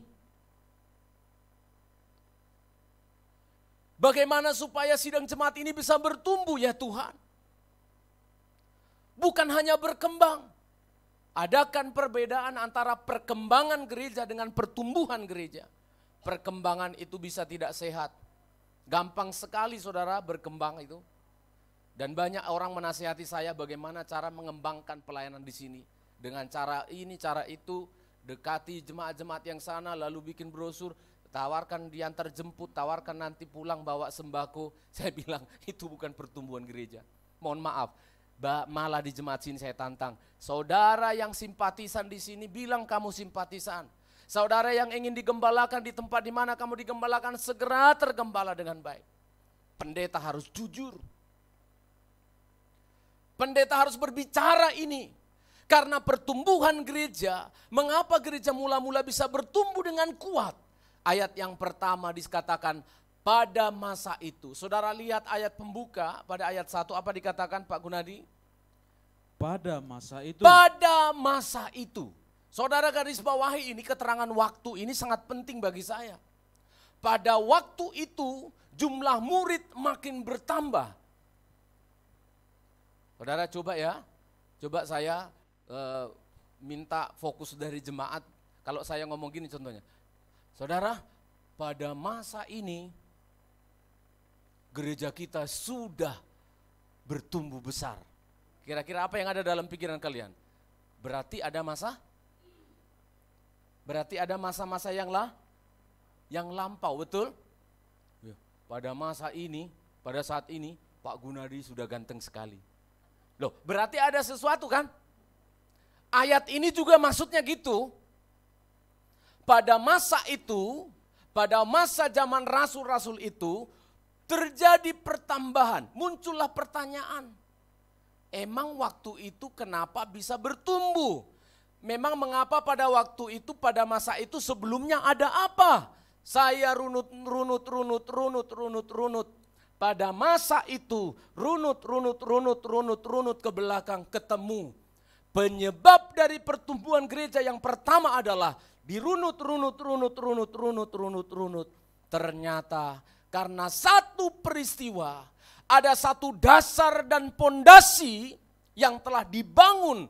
Bagaimana supaya sidang jemaat ini bisa bertumbuh ya Tuhan? Bukan hanya berkembang. Adakan perbedaan antara perkembangan gereja dengan pertumbuhan gereja. Perkembangan itu bisa tidak sehat. Gampang sekali saudara berkembang itu. Dan banyak orang menasihati saya bagaimana cara mengembangkan pelayanan di sini. Dengan cara ini, cara itu, dekati jemaat-jemaat yang sana, lalu bikin brosur, tawarkan diantar jemput, tawarkan nanti pulang bawa sembako. Saya bilang itu bukan pertumbuhan gereja. Mohon maaf, malah di jemaat sini saya tantang. Saudara yang simpatisan di sini bilang kamu simpatisan. Saudara yang ingin digembalakan di tempat di mana kamu digembalakan, segera tergembala dengan baik. Pendeta harus jujur. Pendeta harus berbicara ini. Karena pertumbuhan gereja, mengapa gereja mula-mula bisa bertumbuh dengan kuat? Ayat yang pertama dikatakan pada masa itu. Saudara lihat ayat pembuka pada ayat 1 apa dikatakan Pak Gunadi? Pada masa itu. Pada masa itu. Saudara garis bawahi ini, keterangan waktu ini sangat penting bagi saya. Pada waktu itu jumlah murid makin bertambah. Saudara coba ya, coba saya minta fokus dari jemaat. Kalau saya ngomong gini contohnya, saudara pada masa ini gereja kita sudah bertumbuh besar. Kira-kira apa yang ada dalam pikiran kalian? Berarti ada masa? Berarti ada masa-masa yang lampau, betul? Pada masa ini, pada saat ini Pak Gunadi sudah ganteng sekali. Loh, berarti ada sesuatu kan? Ayat ini juga maksudnya gitu. Pada masa itu, pada masa zaman rasul-rasul itu, terjadi pertambahan, muncullah pertanyaan. Emang waktu itu kenapa bisa bertumbuh? Memang mengapa pada waktu itu, pada masa itu sebelumnya ada apa? Saya runut. Pada masa itu runut ke belakang ketemu. Penyebab dari pertumbuhan gereja yang pertama adalah dirunut. Ternyata karena satu peristiwa, ada satu dasar dan pondasi yang telah dibangun.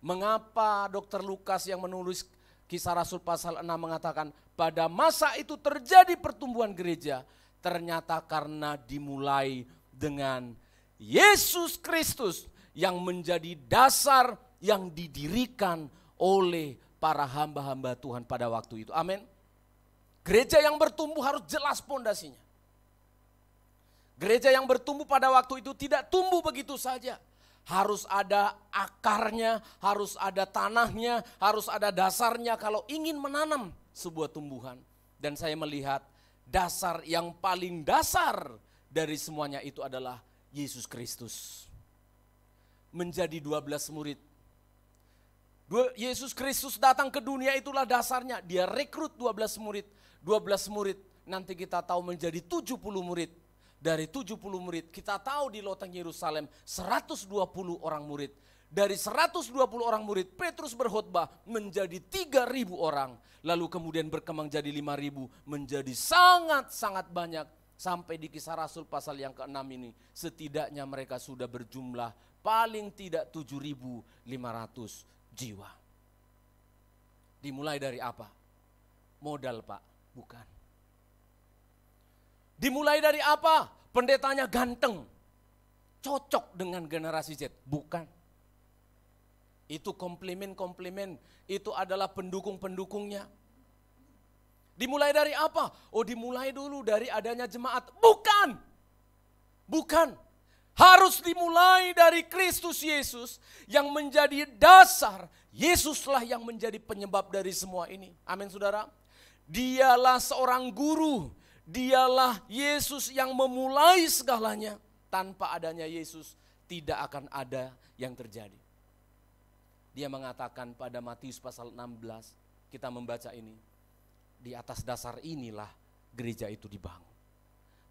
Mengapa Dr. Lukas yang menulis Kisah Rasul pasal 6 mengatakan pada masa itu terjadi pertumbuhan gereja. Ternyata karena dimulai dengan Yesus Kristus yang menjadi dasar yang didirikan oleh para hamba-hamba Tuhan pada waktu itu. Amin. Gereja yang bertumbuh harus jelas pondasinya. Gereja yang bertumbuh pada waktu itu tidak tumbuh begitu saja. Harus ada akarnya, harus ada tanahnya, harus ada dasarnya kalau ingin menanam sebuah tumbuhan. Dan saya melihat dasar yang paling dasar dari semuanya itu adalah Yesus Kristus. Menjadi 12 murid. Yesus Kristus datang ke dunia itulah dasarnya. Dia rekrut 12 murid. 12 murid nanti kita tahu menjadi 70 murid. Dari 70 murid kita tahu di loteng Yerusalem 120 orang murid. Dari 120 orang murid Petrus berkhotbah menjadi 3.000 orang. Lalu kemudian berkembang jadi 5.000 menjadi sangat-sangat banyak. Sampai di Kisah Rasul pasal yang ke-6 ini setidaknya mereka sudah berjumlah paling tidak 7.500 jiwa. Dimulai dari apa? Modal Pak, bukan. Dimulai dari apa? Pendetanya ganteng. Cocok dengan generasi Z. Bukan. Itu komplimen-komplimen. Itu adalah pendukung-pendukungnya. Dimulai dari apa? Oh dimulai dulu dari adanya jemaat. Bukan. Bukan. Harus dimulai dari Kristus Yesus yang menjadi dasar. Yesuslah yang menjadi penyebab dari semua ini. Amin saudara. Dialah seorang guru. Dialah Yesus yang memulai segalanya. Tanpa adanya Yesus tidak akan ada yang terjadi. Dia mengatakan pada Matius pasal 16, kita membaca ini. Di atas dasar inilah gereja itu dibangun.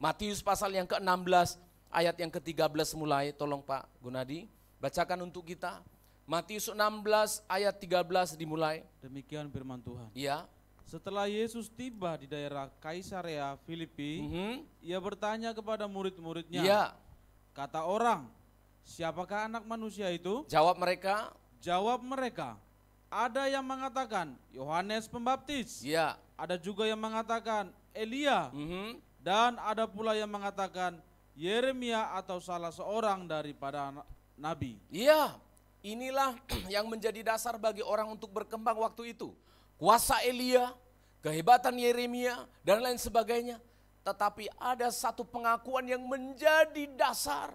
Matius pasal yang ke-16 ayat yang ke-13 mulai. Tolong Pak Gunadi bacakan untuk kita. Matius 16 ayat 13 dimulai. Demikian firman Tuhan. Iya. Setelah Yesus tiba di daerah Kaisarea Filipi, ia bertanya kepada murid-muridnya, Iya. kata orang, siapakah anak manusia itu? Jawab mereka. Jawab mereka, ada yang mengatakan Yohanes Pembaptis, Iya. ada juga yang mengatakan Elia, dan ada pula yang mengatakan Yeremia atau salah seorang daripada nabi. Iya. Inilah yang menjadi dasar bagi orang untuk berkembang waktu itu. Kuasa Elia, kehebatan Yeremia, dan lain sebagainya. Tetapi ada satu pengakuan yang menjadi dasar.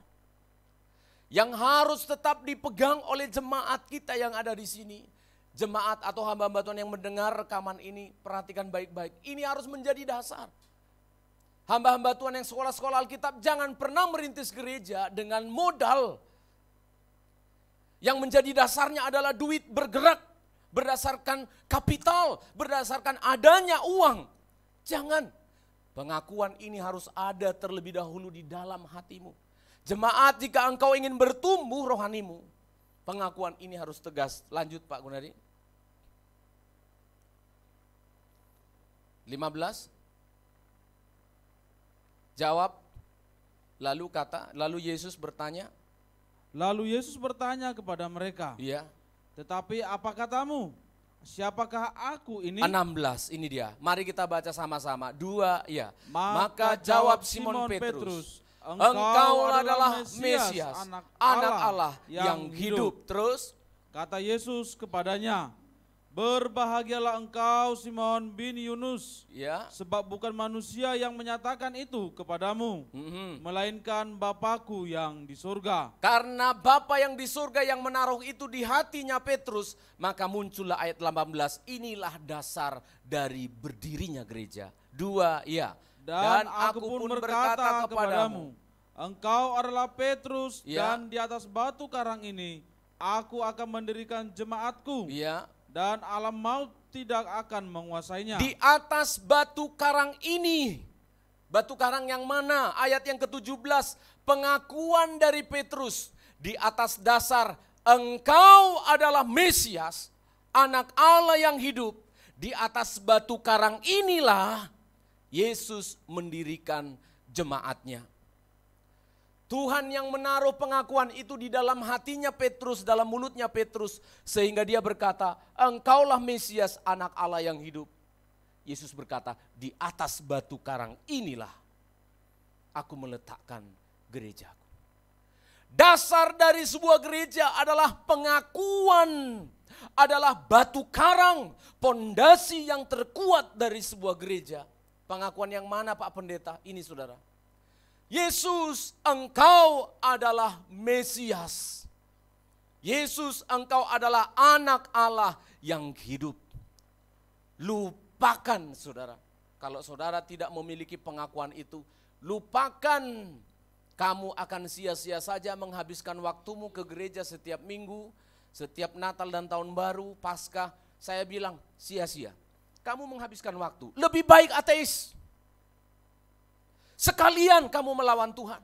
Yang harus tetap dipegang oleh jemaat kita yang ada di sini. Jemaat atau hamba-hamba Tuhan yang mendengar rekaman ini, perhatikan baik-baik. Ini harus menjadi dasar. Hamba-hamba Tuhan yang sekolah-sekolah Alkitab jangan pernah merintis gereja dengan modal. Yang menjadi dasarnya adalah duit bergerak, berdasarkan kapital, berdasarkan adanya uang. Jangan. Pengakuan ini harus ada terlebih dahulu di dalam hatimu. Jemaat, jika engkau ingin bertumbuh rohanimu, pengakuan ini harus tegas. Lanjut Pak Gunadi. 15. Jawab. Lalu Yesus bertanya. Lalu Yesus bertanya kepada mereka, Iya. tetapi apa katamu? Siapakah aku ini? 16, ini dia. Mari kita baca sama-sama. 2, ya. Maka jawab Simon Petrus, Engkau adalah Mesias, anak Allah yang hidup. Terus, kata Yesus kepadanya, berbahagialah engkau Simon bin Yunus, ya. sebab bukan manusia yang menyatakan itu kepadamu, melainkan Bapakku yang di surga. Karena Bapa yang di surga yang menaruh itu di hatinya Petrus, maka muncullah ayat 18. Inilah dasar dari berdirinya gereja. 2, ya. Dan aku pun berkata kepadamu, engkau adalah Petrus, Ya. dan di atas batu karang ini aku akan mendirikan jemaatku, Ya. dan alam maut tidak akan menguasainya. Di atas batu karang ini. Batu karang yang mana? Ayat yang ke-17. Pengakuan dari Petrus. Di atas dasar engkau adalah Mesias, anak Allah yang hidup. Di atas batu karang inilah Yesus mendirikan jemaatnya. Tuhan yang menaruh pengakuan itu di dalam hatinya Petrus, dalam mulutnya Petrus. Sehingga dia berkata, engkaulah Mesias, anak Allah yang hidup. Yesus berkata, di atas batu karang inilah aku meletakkan gerejaku. Dasar dari sebuah gereja adalah pengakuan, adalah batu karang, pondasi yang terkuat dari sebuah gereja. Pengakuan yang mana Pak Pendeta? Ini saudara. Yesus, engkau adalah Mesias. Yesus, engkau adalah anak Allah yang hidup. Lupakan saudara. Kalau saudara tidak memiliki pengakuan itu, lupakan. Kamu akan sia-sia saja menghabiskan waktumu ke gereja setiap minggu, setiap Natal dan Tahun Baru, Paskah. Saya bilang sia-sia. Kamu menghabiskan waktu. Lebih baik ateis. Sekalian kamu melawan Tuhan.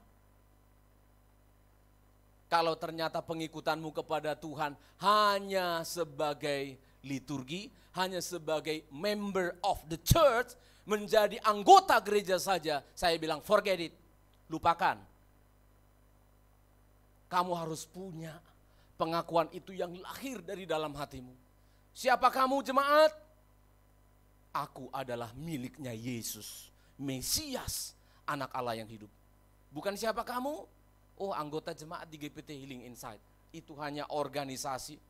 Kalau ternyata pengikutanmu kepada Tuhan hanya sebagai liturgi, hanya sebagai member of the church, menjadi anggota gereja saja, saya bilang forget it, lupakan. Kamu harus punya pengakuan itu yang lahir dari dalam hatimu. Siapa kamu jemaat? Aku adalah miliknya Yesus, Mesias, anak Allah yang hidup. Bukan siapa kamu? Oh, anggota jemaat di GPT Healing Insight. Itu hanya organisasi.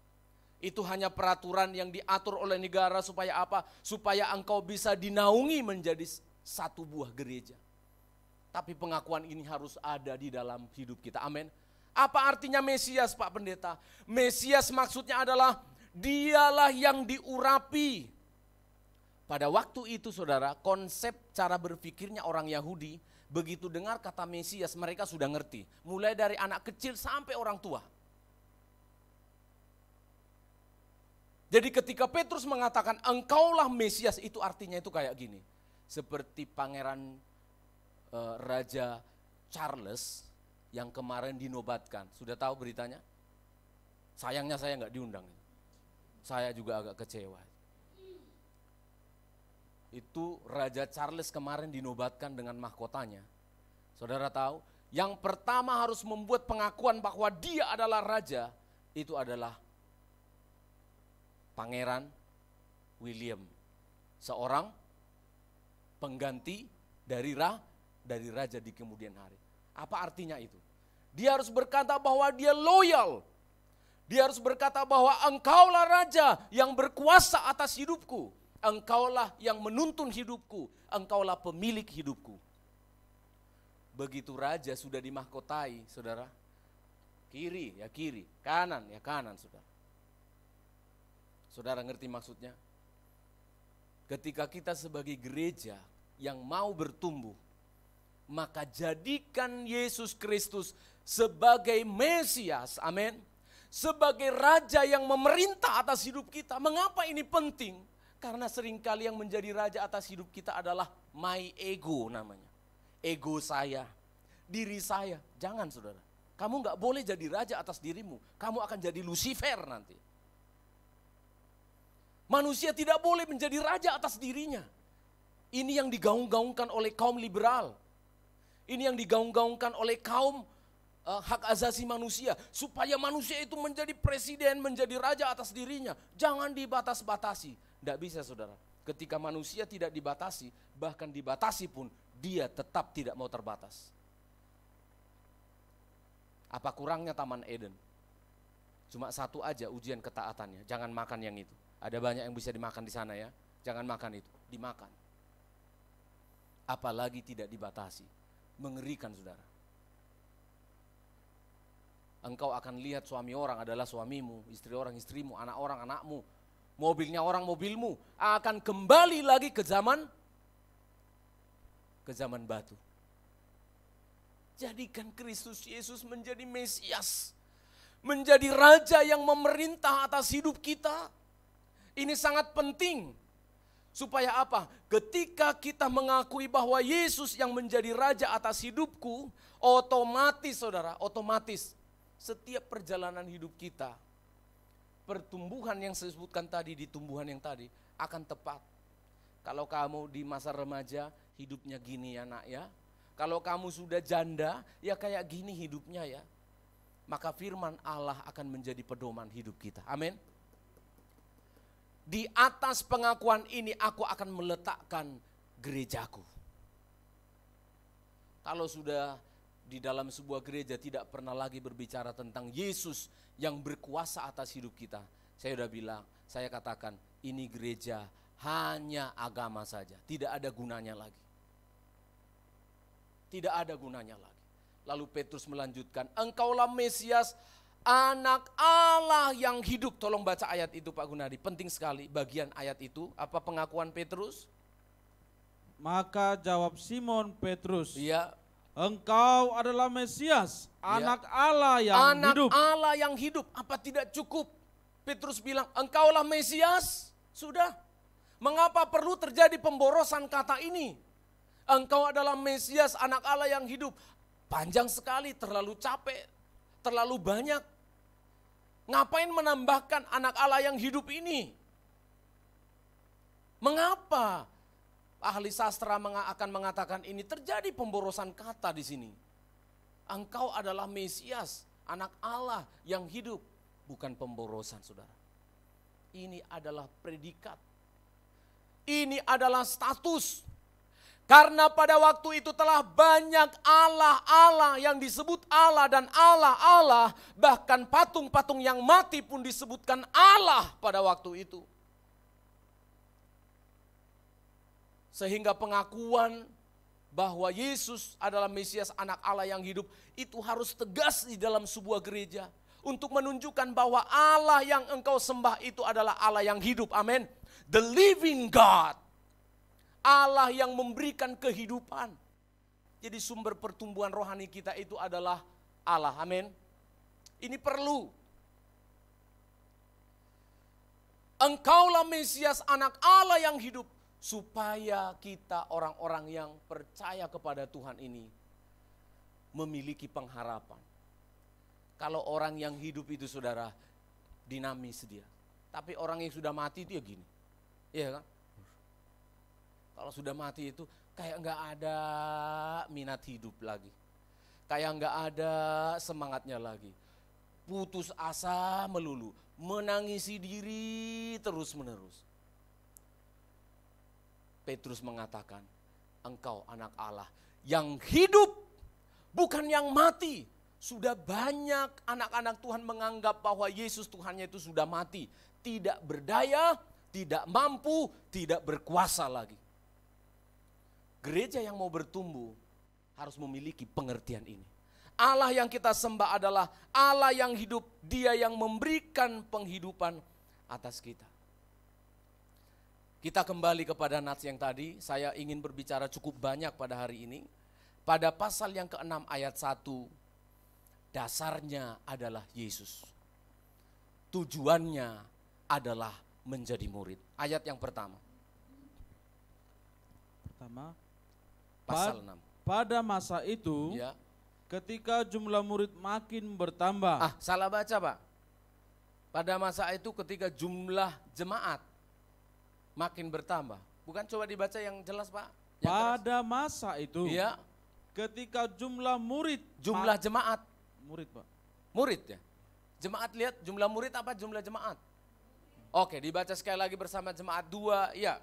Itu hanya peraturan yang diatur oleh negara supaya apa? Supaya engkau bisa dinaungi menjadi satu buah gereja. Tapi pengakuan ini harus ada di dalam hidup kita. Amin. Apa artinya Mesias, Pak Pendeta? Mesias maksudnya adalah dialah yang diurapi. Pada waktu itu saudara, konsep cara berpikirnya orang Yahudi, begitu dengar kata Mesias mereka sudah ngerti. Mulai dari anak kecil sampai orang tua. Jadi ketika Petrus mengatakan engkaulah Mesias, itu artinya itu kayak gini. Seperti pangeran Raja Charles yang kemarin dinobatkan. Sudah tahu beritanya? Sayangnya saya nggak diundang. Saya juga agak kecewa. Itu Raja Charles kemarin dinobatkan dengan mahkotanya. Saudara tahu, yang pertama harus membuat pengakuan bahwa dia adalah raja, itu adalah Pangeran William. Seorang pengganti dari raja di kemudian hari. Apa artinya itu? Dia harus berkata bahwa dia loyal. Dia harus berkata bahwa engkaulah raja yang berkuasa atas hidupku. Engkaulah yang menuntun hidupku. Engkaulah pemilik hidupku. Begitu raja sudah dimahkotai, saudara. Kiri ya kiri, kanan ya kanan, saudara. Saudara ngerti maksudnya? Ketika kita sebagai gereja yang mau bertumbuh, maka jadikan Yesus Kristus sebagai Mesias, amin. Sebagai raja yang memerintah atas hidup kita. Mengapa ini penting? Karena seringkali yang menjadi raja atas hidup kita adalah my ego namanya. Ego saya, diri saya. Jangan saudara, kamu gak boleh jadi raja atas dirimu. Kamu akan jadi Lucifer nanti. Manusia tidak boleh menjadi raja atas dirinya. Ini yang digaung-gaungkan oleh kaum liberal. Ini yang digaung-gaungkan oleh kaum hak asasi manusia. Supaya manusia itu menjadi presiden, menjadi raja atas dirinya. Jangan dibatas-batasi. Tidak bisa saudara. Ketika manusia tidak dibatasi, bahkan dibatasi pun, dia tetap tidak mau terbatas. Apa kurangnya Taman Eden? Cuma satu aja ujian ketaatannya. Jangan makan yang itu. Ada banyak yang bisa dimakan di sana ya. Jangan makan itu, dimakan. Apalagi tidak dibatasi. Mengerikan saudara. Engkau akan lihat suami orang adalah suamimu, istri orang istrimu, anak orang anakmu, mobilnya orang mobilmu. Akan kembali lagi ke zaman batu. Jadikan Kristus Yesus menjadi Mesias. Menjadi raja yang memerintah atas hidup kita. Ini sangat penting. Supaya apa? Ketika kita mengakui bahwa Yesus yang menjadi raja atas hidupku, otomatis saudara, otomatis setiap perjalanan hidup kita, pertumbuhan yang saya sebutkan tadi di tumbuhan yang tadi akan tepat. Kalau kamu di masa remaja, hidupnya gini ya nak ya. Kalau kamu sudah janda, ya kayak gini hidupnya ya. Maka firman Allah akan menjadi pedoman hidup kita. Amin. Di atas pengakuan ini aku akan meletakkan gerejaku. Kalau sudah di dalam sebuah gereja tidak pernah lagi berbicara tentang Yesus yang berkuasa atas hidup kita. Saya sudah bilang, saya katakan ini gereja hanya agama saja. Tidak ada gunanya lagi. Tidak ada gunanya lagi. Lalu Petrus melanjutkan, engkaulah Mesias, Anak Allah yang hidup. Tolong baca ayat itu Pak Gunadi, penting sekali bagian ayat itu. Apa pengakuan Petrus? Maka jawab Simon Petrus, Iya. engkau adalah Mesias, anak Allah yang Anak hidup. Allah yang hidup. Apa tidak cukup? Petrus bilang, engkaulah Mesias. Sudah. Mengapa perlu terjadi pemborosan kata ini? Engkau adalah Mesias, anak Allah yang hidup. Panjang sekali, terlalu capek, terlalu banyak. Ngapain menambahkan anak Allah yang hidup ini? Mengapa? Ahli sastra akan mengatakan ini terjadi pemborosan kata di sini. Engkau adalah Mesias, anak Allah yang hidup. Bukan pemborosan saudara. Ini adalah predikat. Ini adalah status. Karena pada waktu itu telah banyak Allah-Allah yang disebut Allah dan Allah-Allah. Bahkan patung-patung yang mati pun disebutkan Allah pada waktu itu. Sehingga pengakuan bahwa Yesus adalah Mesias anak Allah yang hidup itu harus tegas di dalam sebuah gereja. Untuk menunjukkan bahwa Allah yang engkau sembah itu adalah Allah yang hidup. Amin. The living God. Allah yang memberikan kehidupan. Jadi sumber pertumbuhan rohani kita itu adalah Allah. Amin. Ini perlu. Engkaulah Mesias anak Allah yang hidup. supaya kita orang-orang yang percaya kepada Tuhan ini memiliki pengharapan. Kalau orang yang hidup itu saudara dinamis dia. Tapi orang yang sudah mati itu ya gini. Iya kan? Kalau sudah mati itu kayak nggak ada minat hidup lagi. Kayak nggak ada semangatnya lagi. Putus asa melulu. Menangisi diri terus menerus. Petrus mengatakan, engkau anak Allah yang hidup bukan yang mati. Sudah banyak anak-anak Tuhan menganggap bahwa Yesus Tuhannya itu sudah mati. Tidak berdaya, tidak mampu, tidak berkuasa lagi. Gereja yang mau bertumbuh harus memiliki pengertian ini. Allah yang kita sembah adalah Allah yang hidup, Dia yang memberikan penghidupan atas kita. Kita kembali kepada nats yang tadi, saya ingin berbicara cukup banyak pada hari ini. Pada pasal yang ke-6 ayat 1, dasarnya adalah Yesus. Tujuannya adalah menjadi murid. Ayat yang pertama. Pasal 6. Pada masa itu, Ya. ketika jumlah murid makin bertambah. Salah baca Pak. Pada masa itu ketika jumlah jemaat makin bertambah. Bukan, coba dibaca yang jelas Pak. Yang Pada masa itu, ya, ketika jumlah murid. jumlah jemaat. Murid Pak. Murid ya. Jemaat lihat jumlah murid apa jumlah jemaat? Oke, dibaca sekali lagi bersama jemaat 2. Ya.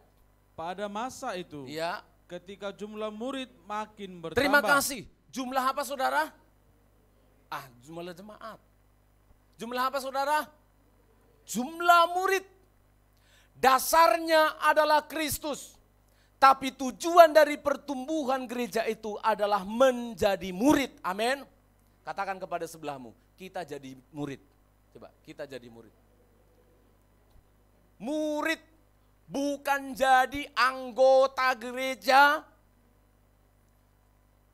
Pada masa itu, Ya. ketika jumlah murid makin bertambah. Terima kasih. Jumlah apa saudara? Jumlah jemaat. Jumlah apa saudara? Jumlah murid. Dasarnya adalah Kristus. Tapi tujuan dari pertumbuhan gereja itu adalah menjadi murid. Amin. Katakan kepada sebelahmu, kita jadi murid. Coba, kita jadi murid. Murid bukan jadi anggota gereja.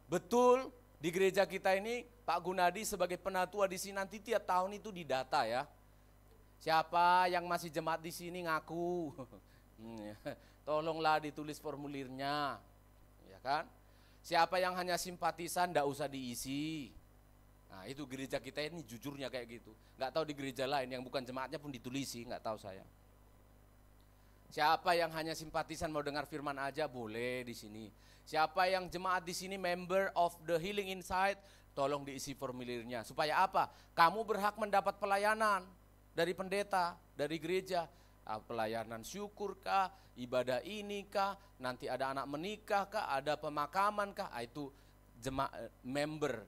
Betul, di gereja kita ini Pak Gunadi sebagai penatua di sini nanti tiap tahun itu didata ya. Siapa yang masih jemaat di sini ngaku. Tolonglah ditulis formulirnya. Ya kan? Siapa yang hanya simpatisan enggak usah diisi. Nah, itu gereja kita ini jujurnya kayak gitu. Enggak tahu di gereja lain yang bukan jemaatnya pun ditulisi, enggak tahu saya. Siapa yang hanya simpatisan mau dengar firman aja boleh di sini. Siapa yang jemaat di sini member of the Healing Insight, tolong diisi formulirnya. Supaya apa? Kamu berhak mendapat pelayanan dari pendeta, dari gereja. Pelayanan syukur kah, ibadah ini kah, nanti ada anak menikah kah, ada pemakaman kah, itu member.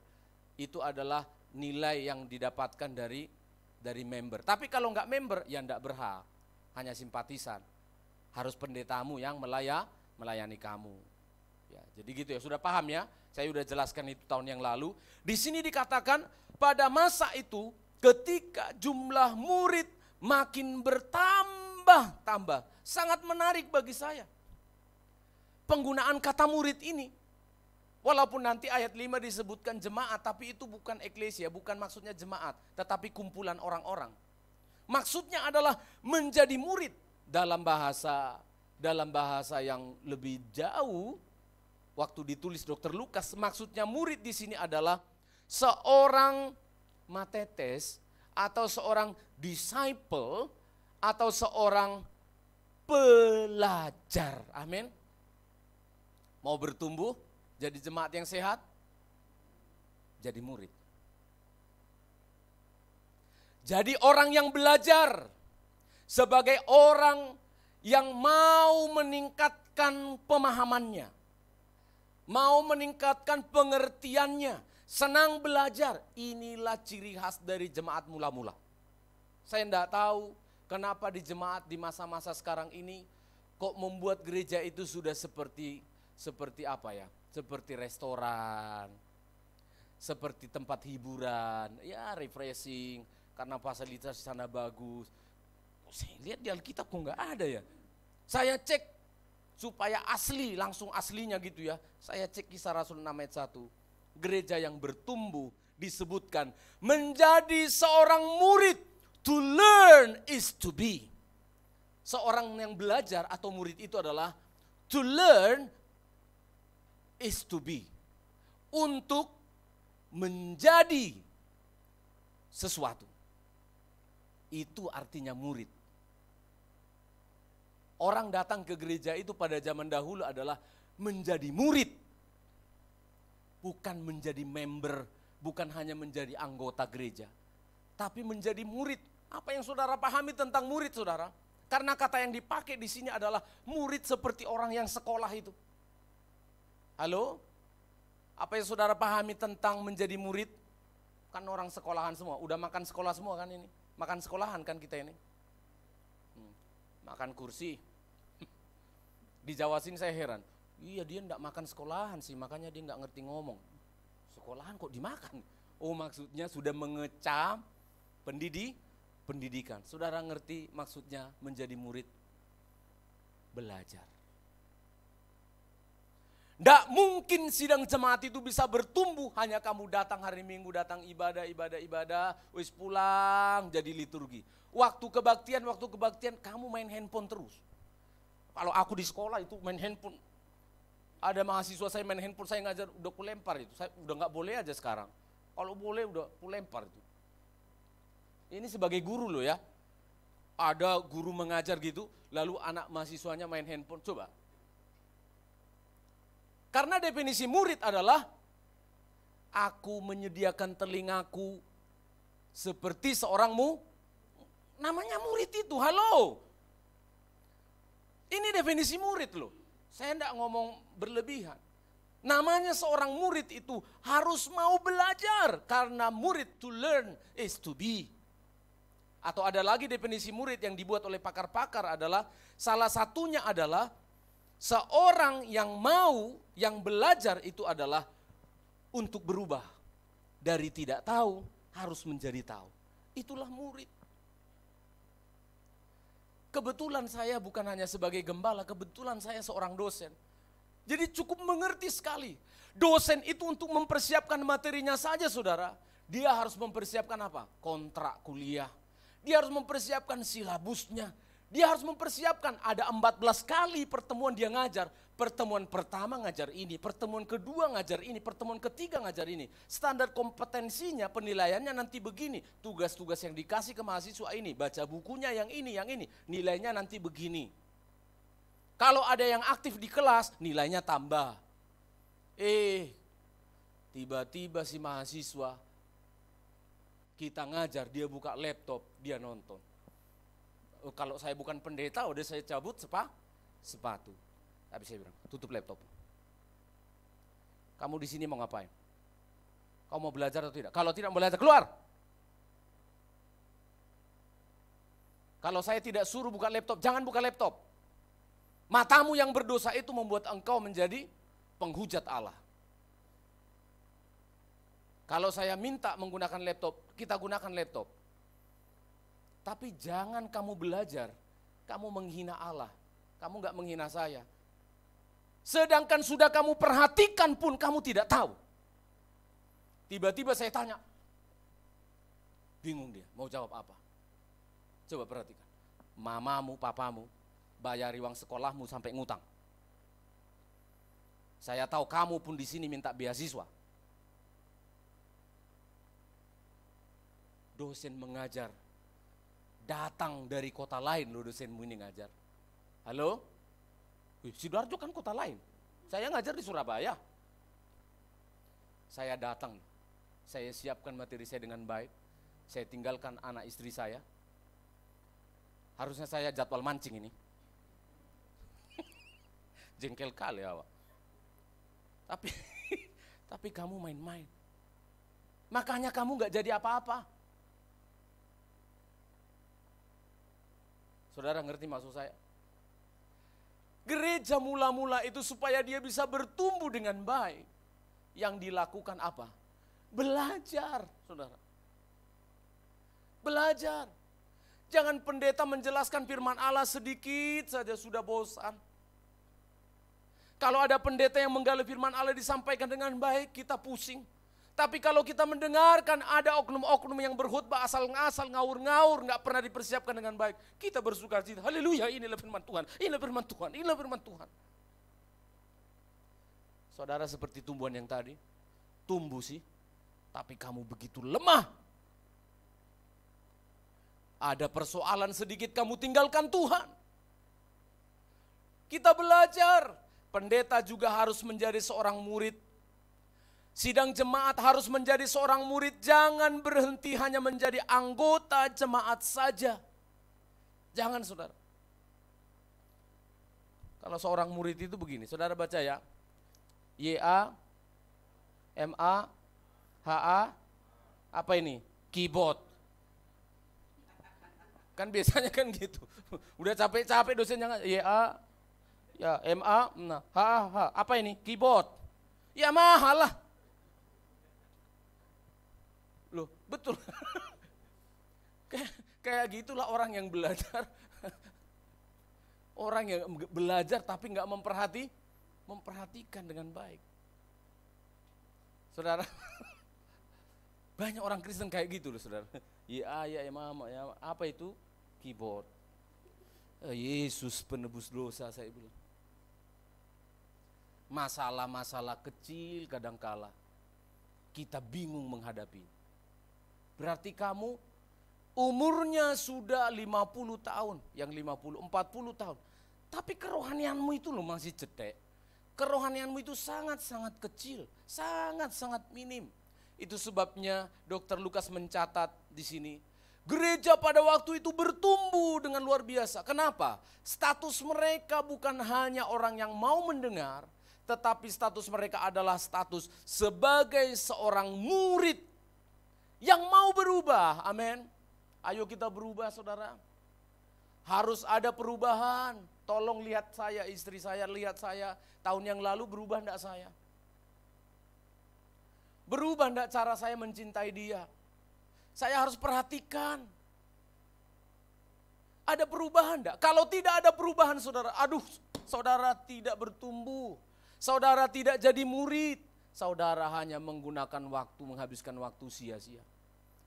Itu adalah nilai yang didapatkan dari member. Tapi kalau enggak member, ya enggak berhak. Hanya simpatisan. Harus pendetamu yang melayani kamu. Ya, jadi gitu ya, sudah paham ya? Saya sudah jelaskan itu tahun yang lalu. Di sini dikatakan pada masa itu ketika jumlah murid makin bertambah-tambah. Sangat menarik bagi saya. Penggunaan kata murid ini. Walaupun nanti ayat 5 disebutkan jemaat, tapi itu bukan eklesia, bukan maksudnya jemaat, tetapi kumpulan orang-orang. Maksudnya adalah menjadi murid dalam bahasa yang lebih jauh. Waktu ditulis Dr. Lukas, maksudnya murid di sini adalah seorang matetes atau seorang disciple atau seorang pelajar. Amin. Mau bertumbuh jadi jemaat yang sehat, jadi murid. Jadi orang yang belajar sebagai orang yang mau meningkatkan pemahamannya. Mau meningkatkan pengertiannya, senang belajar. Inilah ciri khas dari jemaat mula-mula. Saya tidak tahu kenapa di jemaat di masa-masa sekarang ini kok membuat gereja itu sudah seperti apa ya? Seperti restoran, seperti tempat hiburan, ya refreshing karena fasilitas di sana bagus. Saya lihat di Alkitab kok nggak ada ya. Saya cek supaya asli, langsung aslinya gitu ya. Saya cek Kisah Rasul 6 ayat 1. Gereja yang bertumbuh disebutkan menjadi seorang murid. To learn is to be. Seorang yang belajar atau murid itu adalah To learn is to be. Untuk menjadi sesuatu. Itu artinya murid. Orang datang ke gereja itu pada zaman dahulu adalah menjadi murid. Bukan menjadi member, bukan hanya menjadi anggota gereja. Tapi menjadi murid. Apa yang saudara pahami tentang murid, saudara? Karena kata yang dipakai di sini adalah murid seperti orang yang sekolah itu. Halo? Apa yang saudara pahami tentang menjadi murid? Kan orang sekolahan semua, udah makan sekolah semua kan ini. Makan sekolahan kan kita ini. Makan kursi. Di Jawa sini saya heran. Iya dia enggak makan sekolahan sih, makanya dia enggak ngerti ngomong. Sekolahan kok dimakan? Oh maksudnya sudah mengecam pendidikan. Saudara ngerti maksudnya menjadi murid? Belajar. Nggak mungkin sidang jemaat itu bisa bertumbuh hanya kamu datang hari Minggu, datang ibadah, wis pulang jadi liturgi. Waktu kebaktian kamu main handphone terus. Kalau aku di sekolah itu main handphone. Ada mahasiswa saya main handphone, saya ngajar udah kulempar itu. Saya udah nggak boleh aja sekarang. Kalau boleh udah kulempar itu. Ini sebagai guru loh ya. Ada guru mengajar gitu, lalu anak mahasiswanya main handphone. Coba. Karena definisi murid adalah aku menyediakan telingaku seperti seorangmu. Namanya murid itu, halo. Ini definisi murid loh. Saya enggak ngomong berlebihan. Namanya seorang murid itu harus mau belajar. Karena murid, to learn is to be. Atau ada lagi definisi murid yang dibuat oleh pakar-pakar adalah, salah satunya adalah seorang yang mau, yang belajar itu adalah untuk berubah. Dari tidak tahu harus menjadi tahu. Itulah murid. Kebetulan saya bukan hanya sebagai gembala, kebetulan saya seorang dosen. Jadi cukup mengerti sekali. Dosen itu untuk mempersiapkan materinya saja saudara. Dia harus mempersiapkan apa? Kontrak kuliah. Dia harus mempersiapkan silabusnya. Dia harus mempersiapkan, ada 14 kali pertemuan dia ngajar. Pertemuan pertama ngajar ini, pertemuan kedua ngajar ini, pertemuan ketiga ngajar ini. Standar kompetensinya, penilaiannya nanti begini. Tugas-tugas yang dikasih ke mahasiswa ini, baca bukunya yang ini. Nilainya nanti begini. Kalau ada yang aktif di kelas, nilainya tambah. Tiba-tiba si mahasiswa, kita ngajar, dia buka laptop, dia nonton. Kalau saya bukan pendeta, udah saya cabut sepatu. Tapi saya bilang, tutup laptop. Kamu di sini mau ngapain? Kamu mau belajar atau tidak? Kalau tidak mau belajar, keluar. Kalau saya tidak suruh buka laptop, jangan buka laptop. Matamu yang berdosa itu membuat engkau menjadi penghujat Allah. Kalau saya minta menggunakan laptop, kita gunakan laptop. Tapi jangan kamu belajar, kamu menghina Allah. Kamu gak menghina saya. Sedangkan sudah kamu perhatikan pun kamu tidak tahu. Tiba-tiba saya tanya. Bingung dia, mau jawab apa? Coba perhatikan. Mamamu, papamu, bayari uang sekolahmu sampai ngutang. Saya tahu kamu pun di sini minta beasiswa. Dosen mengajar. Datang dari kota lain loh dosenmu ini ngajar. Halo? Sidoarjo kan kota lain. Saya ngajar di Surabaya. Saya datang. Saya siapkan materi saya dengan baik. Saya tinggalkan anak istri saya. Harusnya saya jadwal mancing ini. Jengkel kali awak. Tapi kamu main-main. Makanya kamu gak jadi apa-apa. Saudara ngerti maksud saya? Gereja mula-mula itu supaya dia bisa bertumbuh dengan baik. Yang dilakukan apa? Belajar, saudara. Belajar. Jangan pendeta menjelaskan firman Allah sedikit saja sudah bosan. Kalau ada pendeta yang menggali firman Allah disampaikan dengan baik, kita pusing. Tapi kalau kita mendengarkan ada oknum-oknum yang berkhutbah asal-ngasal, ngawur-ngawur, gak pernah dipersiapkan dengan baik. Kita bersuka cita, haleluya, inilah firman Tuhan, inilah firman Tuhan, inilah firman Tuhan. Saudara seperti tumbuhan yang tadi, tumbuh sih, tapi kamu begitu lemah. Ada persoalan sedikit kamu tinggalkan Tuhan. Kita belajar, pendeta juga harus menjadi seorang murid. Sidang jemaat harus menjadi seorang murid, jangan berhenti hanya menjadi anggota jemaat saja. Jangan saudara. Kalau seorang murid itu begini, saudara baca ya. YA, MA, HA, apa ini? Keyboard. Kan biasanya kan gitu. Udah capek-capek dosen jangan YA, ya MA, nah, HA, apa ini? Keyboard. Ya mahal lah. Loh, betul. Kayak gitulah orang yang belajar. Orang yang belajar tapi nggak memperhatikan dengan baik. Saudara, banyak orang Kristen kayak gitu loh saudara. Ya mama, ya apa itu? Keyboard. Yesus penebus dosa saya bilang. Masalah-masalah kecil kadangkala kita bingung menghadapi. Berarti kamu umurnya sudah 50 tahun, yang 50, 40 tahun. Tapi kerohanianmu itu loh masih cetek. Kerohanianmu itu sangat-sangat kecil, sangat-sangat minim. Itu sebabnya Dr. Lukas mencatat di sini, gereja pada waktu itu bertumbuh dengan luar biasa. Kenapa? Status mereka bukan hanya orang yang mau mendengar, tetapi status mereka adalah status sebagai seorang murid yang mau berubah. Amin. Ayo kita berubah saudara. Harus ada perubahan. Tolong lihat saya, istri saya, lihat saya. Tahun yang lalu berubah enggak saya? Berubah enggak cara saya mencintai dia? Saya harus perhatikan. Ada perubahan enggak? Kalau tidak ada perubahan saudara, aduh saudara tidak bertumbuh. Saudara tidak jadi murid. Saudara hanya menggunakan waktu, menghabiskan waktu sia-sia.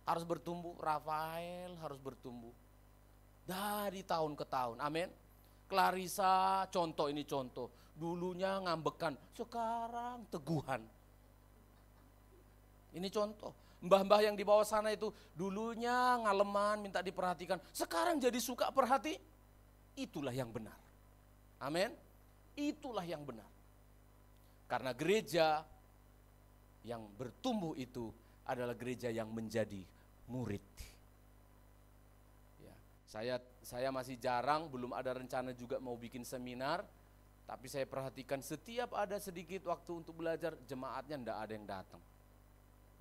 Harus bertumbuh, Rafael harus bertumbuh. Dari tahun ke tahun, amin. Clarissa, contoh ini contoh. Dulunya ngambekan, sekarang teguhan. Ini contoh. Mbah-mbah yang di bawah sana itu dulunya ngaleman, minta diperhatikan. Sekarang jadi suka perhati. Itulah yang benar. Amin. Itulah yang benar. Karena gereja yang bertumbuh itu adalah gereja yang menjadi murid. Ya, saya masih jarang, belum ada rencana juga mau bikin seminar, tapi saya perhatikan setiap ada sedikit waktu untuk belajar, jemaatnya enggak ada yang datang.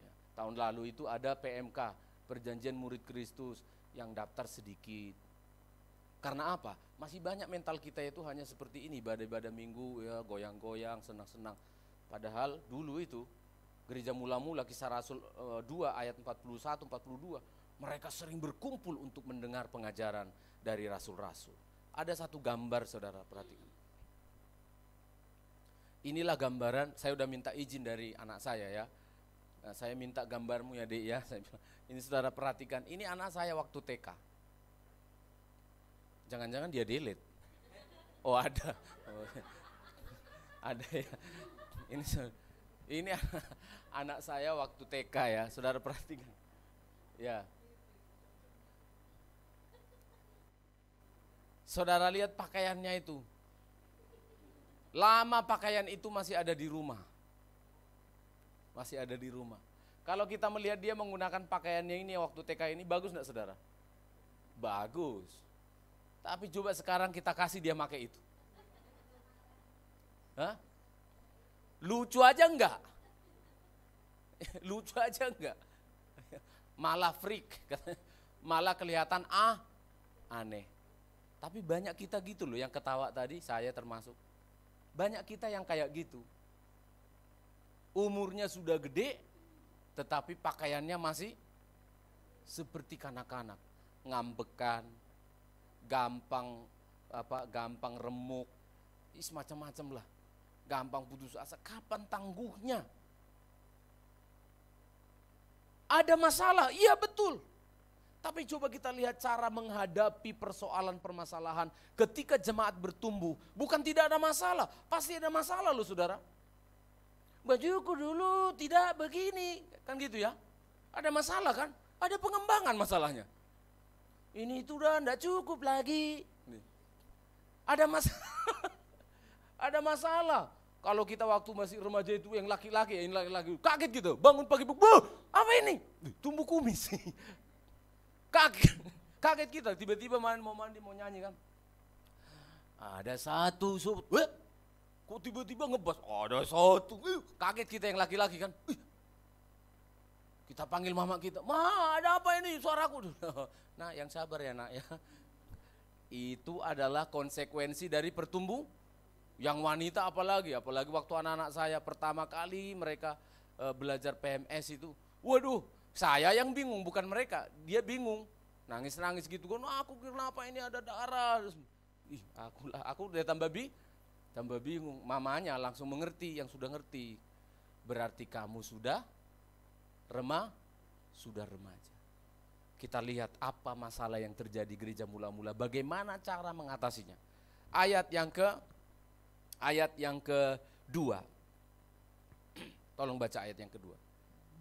Ya, tahun lalu itu ada PMK, Perjanjian Murid Kristus, yang daftar sedikit. Karena apa? Masih banyak mental kita itu hanya seperti ini, ibadah-ibadah minggu, ya goyang-goyang, senang-senang. Padahal dulu itu gereja mula-mula Kisah Rasul 2 ayat 41-42, mereka sering berkumpul untuk mendengar pengajaran dari rasul-rasul. Ada satu gambar saudara, perhatikan. Inilah gambaran, saya udah minta izin dari anak saya ya. Nah, saya minta gambarmu ya Dek ya. Ini saudara perhatikan, ini anak saya waktu TK. Jangan-jangan dia delete. Oh ada. Oh, ada ya. Ini anak saya waktu TK ya, saudara perhatikan. Ya. Saudara lihat pakaiannya itu. Lama pakaian itu masih ada di rumah. Masih ada di rumah. Kalau kita melihat dia menggunakan pakaiannya ini waktu TK ini, bagus enggak saudara? Bagus. Tapi coba sekarang kita kasih dia pakai itu. Hah? Lucu aja enggak? Lucu aja enggak? Malah freak, malah kelihatan aneh. Tapi banyak kita gitu loh yang ketawa tadi, saya termasuk. Banyak kita yang kayak gitu. Umurnya sudah gede, tetapi pakaiannya masih seperti kanak-kanak. Ngambekan, gampang remuk, semacam-macam lah. Gampang putus asa, kapan tangguhnya? Ada masalah, iya betul. Tapi coba kita lihat cara menghadapi persoalan permasalahan ketika jemaat bertumbuh. Bukan tidak ada masalah, pasti ada masalah loh saudara. bajuku dulu tidak begini. Kan gitu ya. Ada masalah kan? Ada pengembangan masalahnya. Ini itu udah enggak cukup lagi. Ada masalah. Ada masalah. Kalau kita waktu masih remaja itu yang laki-laki, kaget gitu. Bangun pagi, apa ini? Tumbuh kumis. Kaget kita, tiba-tiba mau mandi, mau nyanyi kan. Ada satu, kok tiba-tiba ngebas? Ada satu, kaget kita yang laki-laki kan. Kita panggil mama kita, "Ma, ada apa ini suaraku?" Nah, yang sabar ya nak ya. Itu adalah konsekuensi dari pertumbuhan. Yang wanita apalagi waktu anak-anak saya pertama kali mereka belajar PMS itu. Waduh, saya yang bingung bukan mereka, dia bingung. Nangis-nangis gitu kan, aku kenapa ini ada darah. Ih, aku udah tambah bingung. Mamanya langsung mengerti, yang sudah ngerti. Berarti kamu sudah remaja. Kita lihat apa masalah yang terjadi gereja mula-mula, bagaimana cara mengatasinya. Ayat yang kedua. Tolong baca ayat yang kedua.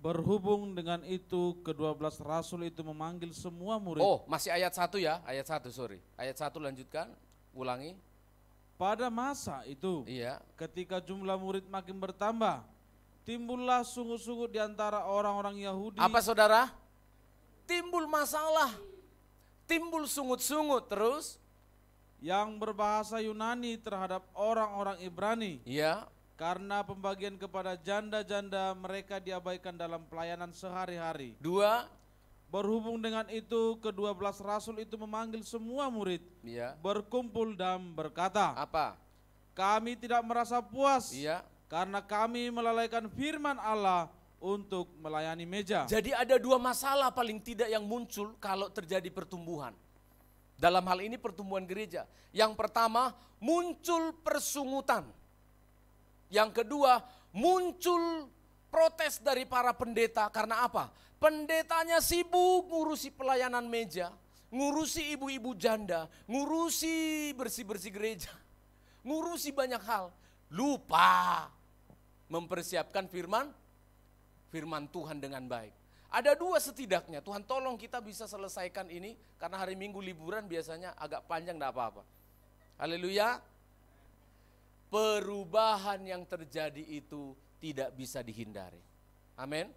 Berhubung dengan itu, ke-12 rasul itu memanggil semua murid. Oh, masih ayat 1 ya, ayat 1 sorry. Ayat 1 lanjutkan, ulangi. Pada masa itu, Iya. ketika jumlah murid makin bertambah, timbullah sungut-sungut di antara orang-orang Yahudi. Apa saudara? Timbul masalah, timbul sungut-sungut terus. Yang berbahasa Yunani terhadap orang-orang Ibrani. Iya. Karena pembagian kepada janda-janda mereka diabaikan dalam pelayanan sehari-hari. 2. Berhubung dengan itu, ke-12 rasul itu memanggil semua murid. Iya. Berkumpul dan berkata, Apa? kami tidak merasa puas. Iya. Karena kami melalaikan firman Allah untuk melayani meja. Jadi ada 2 masalah paling tidak yang muncul kalau terjadi pertumbuhan. Dalam hal ini pertumbuhan gereja. Yang pertama, muncul persungutan. Yang kedua, muncul protes dari para pendeta. Karena apa? Pendetanya sibuk ngurusi pelayanan meja, ngurusi ibu-ibu janda, ngurusi bersih-bersih gereja, ngurusi banyak hal. Lupa mempersiapkan firman Tuhan dengan baik. Ada 2 setidaknya, Tuhan tolong kita bisa selesaikan ini, karena hari Minggu liburan biasanya agak panjang, enggak apa-apa. Haleluya. Perubahan yang terjadi itu tidak bisa dihindari. Amin.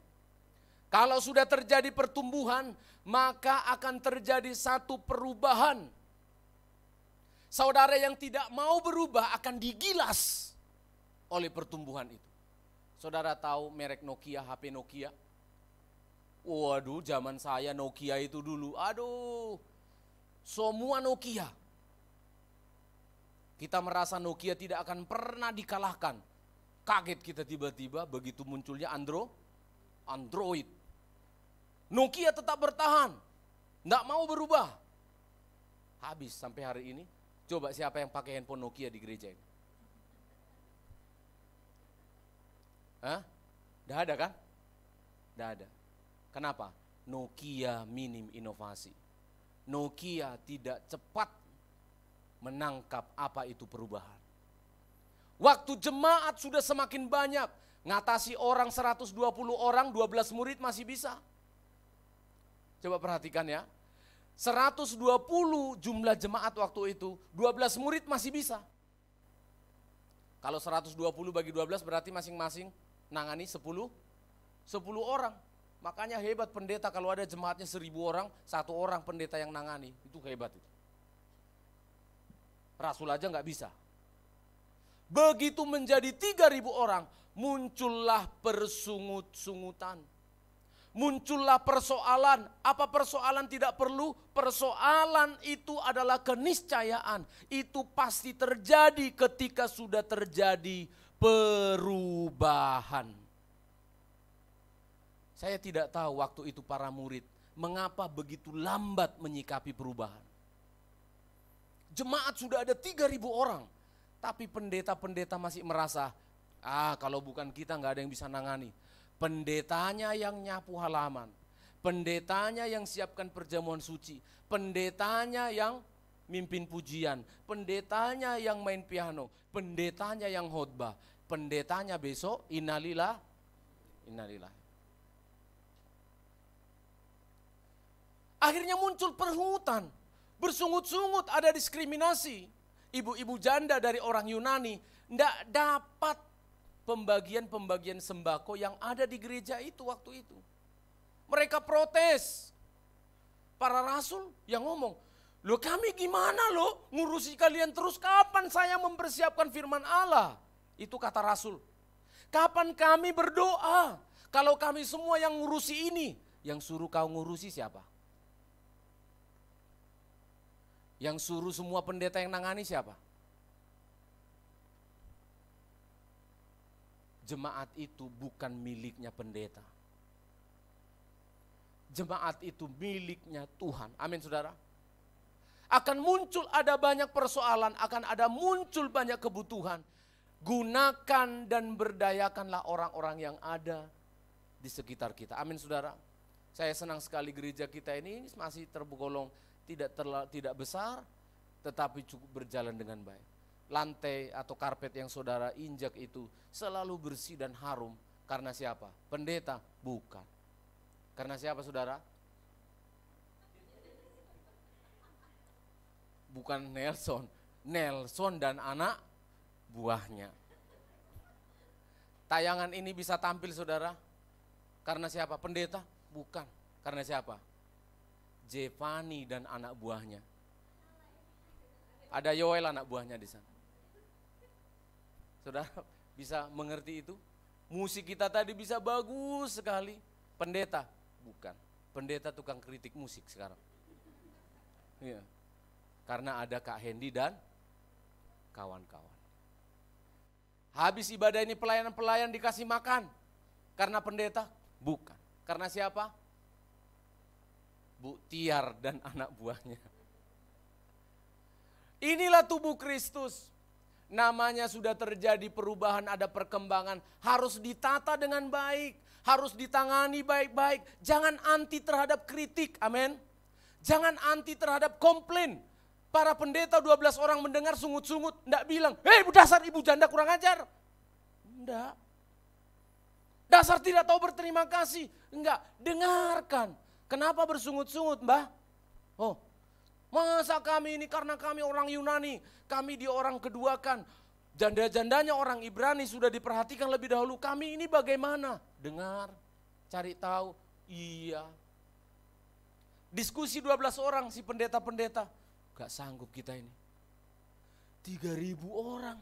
Kalau sudah terjadi pertumbuhan, maka akan terjadi satu perubahan. Saudara yang tidak mau berubah akan digilas oleh pertumbuhan itu. Saudara tahu merek Nokia, HP Nokia? Waduh, zaman saya Nokia itu dulu, aduh, semua Nokia. Kita merasa Nokia tidak akan pernah dikalahkan. Kaget kita tiba-tiba begitu munculnya Android. Nokia tetap bertahan, enggak mau berubah. Habis sampai hari ini. Coba siapa yang pakai handphone Nokia di gereja ini? Hah? Enggak ada kan? Enggak ada. Kenapa? Nokia minim inovasi. Nokia tidak cepat menangkap apa itu perubahan. Waktu jemaat sudah semakin banyak, ngatasi orang 120 orang, 12 murid masih bisa. Coba perhatikan ya. 120 jumlah jemaat waktu itu, 12 murid masih bisa. Kalau 120 bagi 12 berarti masing-masing nangani 10 orang. Makanya hebat pendeta kalau ada jemaatnya 1000 orang, 1 orang pendeta yang nangani. Itu hebat itu. Rasul aja nggak bisa. Begitu menjadi 3000 orang, muncullah persungut-sungutan. Muncullah persoalan. Apa persoalan tidak perlu? Persoalan itu adalah keniscayaan. Itu pasti terjadi ketika sudah terjadi perubahan. Saya tidak tahu waktu itu para murid mengapa begitu lambat menyikapi perubahan. Jemaat sudah ada 3000 orang, tapi pendeta-pendeta masih merasa, kalau bukan kita nggak ada yang bisa nangani. Pendetanya yang nyapu halaman, pendetanya yang siapkan perjamuan suci, pendetanya yang mimpin pujian, pendetanya yang main piano, pendetanya yang khotbah. pendetanya besok innalillahi. Akhirnya muncul perhutan, bersungut-sungut, ada diskriminasi. Ibu-ibu janda dari orang Yunani tidak dapat pembagian sembako yang ada di gereja itu waktu itu. Mereka protes. Para rasul yang ngomong, loh kami gimana loh ngurusi kalian terus, kapan saya mempersiapkan firman Allah? Itu kata rasul. Kapan kami berdoa? Kalau kami semua yang ngurusi ini, yang suruh kau ngurusi siapa? Yang suruh semua pendeta yang nangani siapa? Jemaat itu bukan miliknya pendeta. Jemaat itu miliknya Tuhan. Amin saudara. Akan muncul ada banyak persoalan, akan ada muncul banyak kebutuhan. Gunakan dan berdayakanlah orang-orang yang ada di sekitar kita. Amin saudara. Saya senang sekali gereja kita ini masih tergolong tidak besar, tetapi cukup berjalan dengan baik. Lantai atau karpet yang saudara injak itu selalu bersih dan harum. Karena siapa? Pendeta? Bukan. Karena siapa saudara? Bukan Nelson dan anak buahnya. Tayangan ini bisa tampil saudara, karena siapa? Pendeta? Bukan. Karena siapa? Jevani dan anak buahnya. Ada Yoel anak buahnya di sana. Saudara bisa mengerti itu? Musik kita tadi bisa bagus sekali. Pendeta? Bukan. Pendeta tukang kritik musik sekarang. Iya. Karena ada Kak Hendy dan kawan-kawan. Habis ibadah ini pelayan-pelayan dikasih makan. Karena pendeta? Bukan. Karena siapa? Bu Tiar dan anak buahnya. Inilah tubuh Kristus. Namanya sudah terjadi perubahan, ada perkembangan. Harus ditata dengan baik. Harus ditangani baik-baik. Jangan anti terhadap kritik, amin. Jangan anti terhadap komplain. Para pendeta 12 orang mendengar sungut-sungut, enggak bilang, hei dasar ibu janda kurang ajar. Enggak. Dasar tidak tahu berterima kasih. Enggak, dengarkan. Kenapa bersungut-sungut, Mbah? Oh, masa kami ini karena kami orang Yunani, kami di orang keduakan. Janda-jandanya orang Ibrani sudah diperhatikan lebih dahulu. Kami ini bagaimana? Dengar, cari tahu. Iya. Diskusi 12 orang si pendeta-pendeta. Gak sanggup kita ini. 3.000 orang.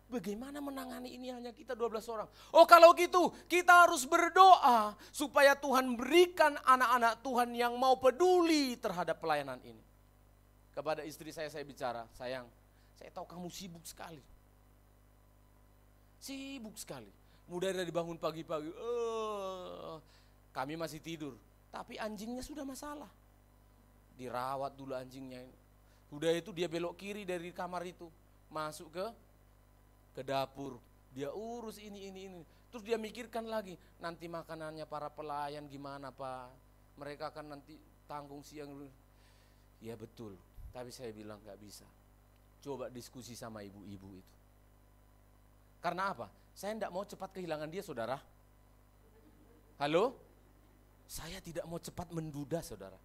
Bagaimana menangani ini hanya kita 12 orang? Oh kalau gitu kita harus berdoa supaya Tuhan berikan anak-anak Tuhan yang mau peduli terhadap pelayanan ini. Kepada istri saya bicara, sayang, saya tahu kamu sibuk sekali. Sibuk sekali. Mulai dari bangun pagi-pagi, kami masih tidur. Tapi anjingnya sudah masalah. Dirawat dulu anjingnya ini. Udah itu dia belok kiri dari kamar itu. Masuk ke dapur. Dia urus ini. Terus dia mikirkan lagi, nanti makanannya para pelayan gimana Pak. Mereka kan nanti tanggung siang. Ya betul, tapi saya bilang gak bisa. Coba diskusi sama ibu-ibu itu. Karena apa? Saya tidak mau cepat kehilangan dia saudara. Halo? Saya tidak mau cepat menduda saudara.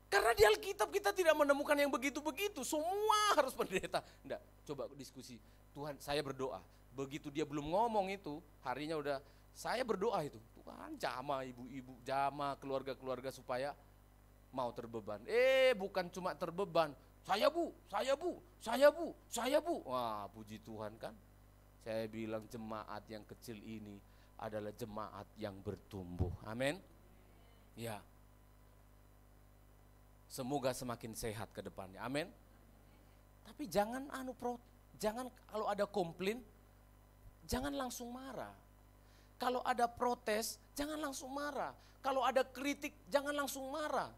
Karena di Alkitab kita tidak menemukan yang begitu-begitu. Semua harus pendeta. Enggak, coba diskusi. Tuhan saya berdoa. Begitu dia belum ngomong itu, harinya udah saya berdoa itu. Tuhan jamah ibu-ibu, jamah keluarga-keluarga supaya mau terbeban. Bukan cuma terbeban. Saya bu. Wah puji Tuhan kan. Saya bilang jemaat yang kecil ini adalah jemaat yang bertumbuh. Amin. Ya. Semoga semakin sehat ke depannya. Amin. Tapi jangan jangan kalau ada komplain jangan langsung marah. Kalau ada protes jangan langsung marah. Kalau ada kritik jangan langsung marah.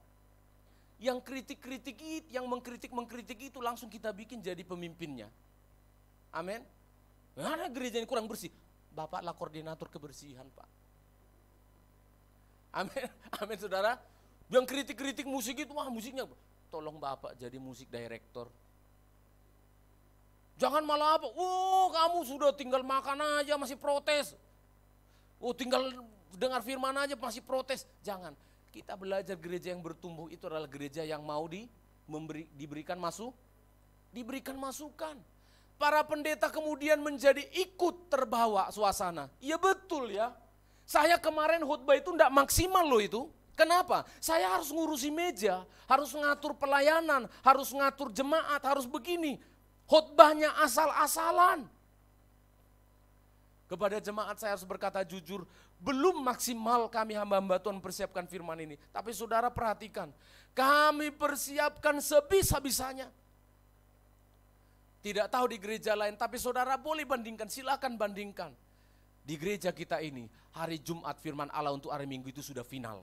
Yang kritik-kritik, yang mengkritik itu langsung kita bikin jadi pemimpinnya. Amin. Ada gereja ini kurang bersih. Bapaklah koordinator kebersihan, Pak. Amin. Amin, saudara. Yang kritik-kritik musik itu, wah musiknya. Tolong Bapak jadi musik director. Jangan malah apa, kamu sudah tinggal makan aja masih protes. Tinggal dengar firman aja masih protes. Jangan, kita belajar gereja yang bertumbuh itu adalah gereja yang mau diberikan masukan. Para pendeta kemudian menjadi ikut terbawa suasana. Iya betul ya. Saya kemarin khotbah itu enggak maksimal loh itu. Kenapa? Saya harus ngurusi meja, harus ngatur pelayanan, harus ngatur jemaat, harus begini. Khotbahnya asal-asalan. Kepada jemaat saya harus berkata jujur, belum maksimal kami hamba-hamba Tuhan persiapkan firman ini. Tapi saudara perhatikan, kami persiapkan sebisa-bisanya. Tidak tahu di gereja lain, tapi saudara boleh bandingkan, silakan bandingkan. Di gereja kita ini, hari Jumat firman Allah untuk hari Minggu itu sudah final.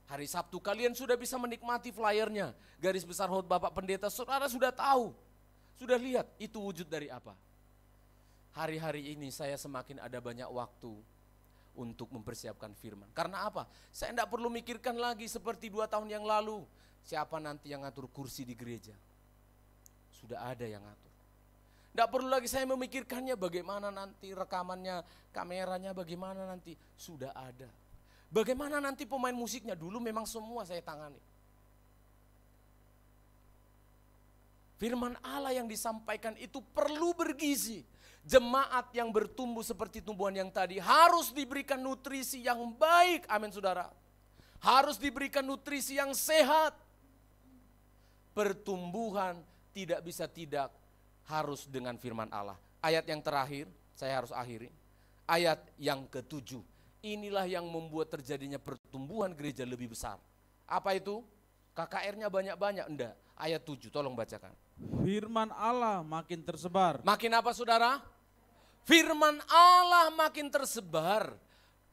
Hari Sabtu kalian sudah bisa menikmati flyernya, garis besar khotbah Bapak Pendeta, saudara sudah tahu, sudah lihat itu wujud dari apa. Hari-hari ini saya semakin ada banyak waktu untuk mempersiapkan firman. Karena apa? Saya tidak perlu mikirkan lagi seperti 2 tahun yang lalu, siapa nanti yang ngatur kursi di gereja. Sudah ada yang ngatur. Tidak perlu lagi saya memikirkannya bagaimana nanti rekamannya, kameranya bagaimana nanti. Sudah ada. Bagaimana nanti pemain musiknya, dulu memang semua saya tangani. Firman Allah yang disampaikan itu perlu bergizi. Jemaat yang bertumbuh seperti tumbuhan yang tadi harus diberikan nutrisi yang baik. Amin saudara. Harus diberikan nutrisi yang sehat. Pertumbuhan tidak bisa tidak harus dengan firman Allah. Ayat yang terakhir, saya harus akhiri. Ayat yang ke-7. Inilah yang membuat terjadinya pertumbuhan gereja lebih besar. Apa itu? KKR-nya banyak-banyak? Enggak. Ayat 7, tolong bacakan. Firman Allah makin tersebar. Makin apa saudara? Firman Allah makin tersebar.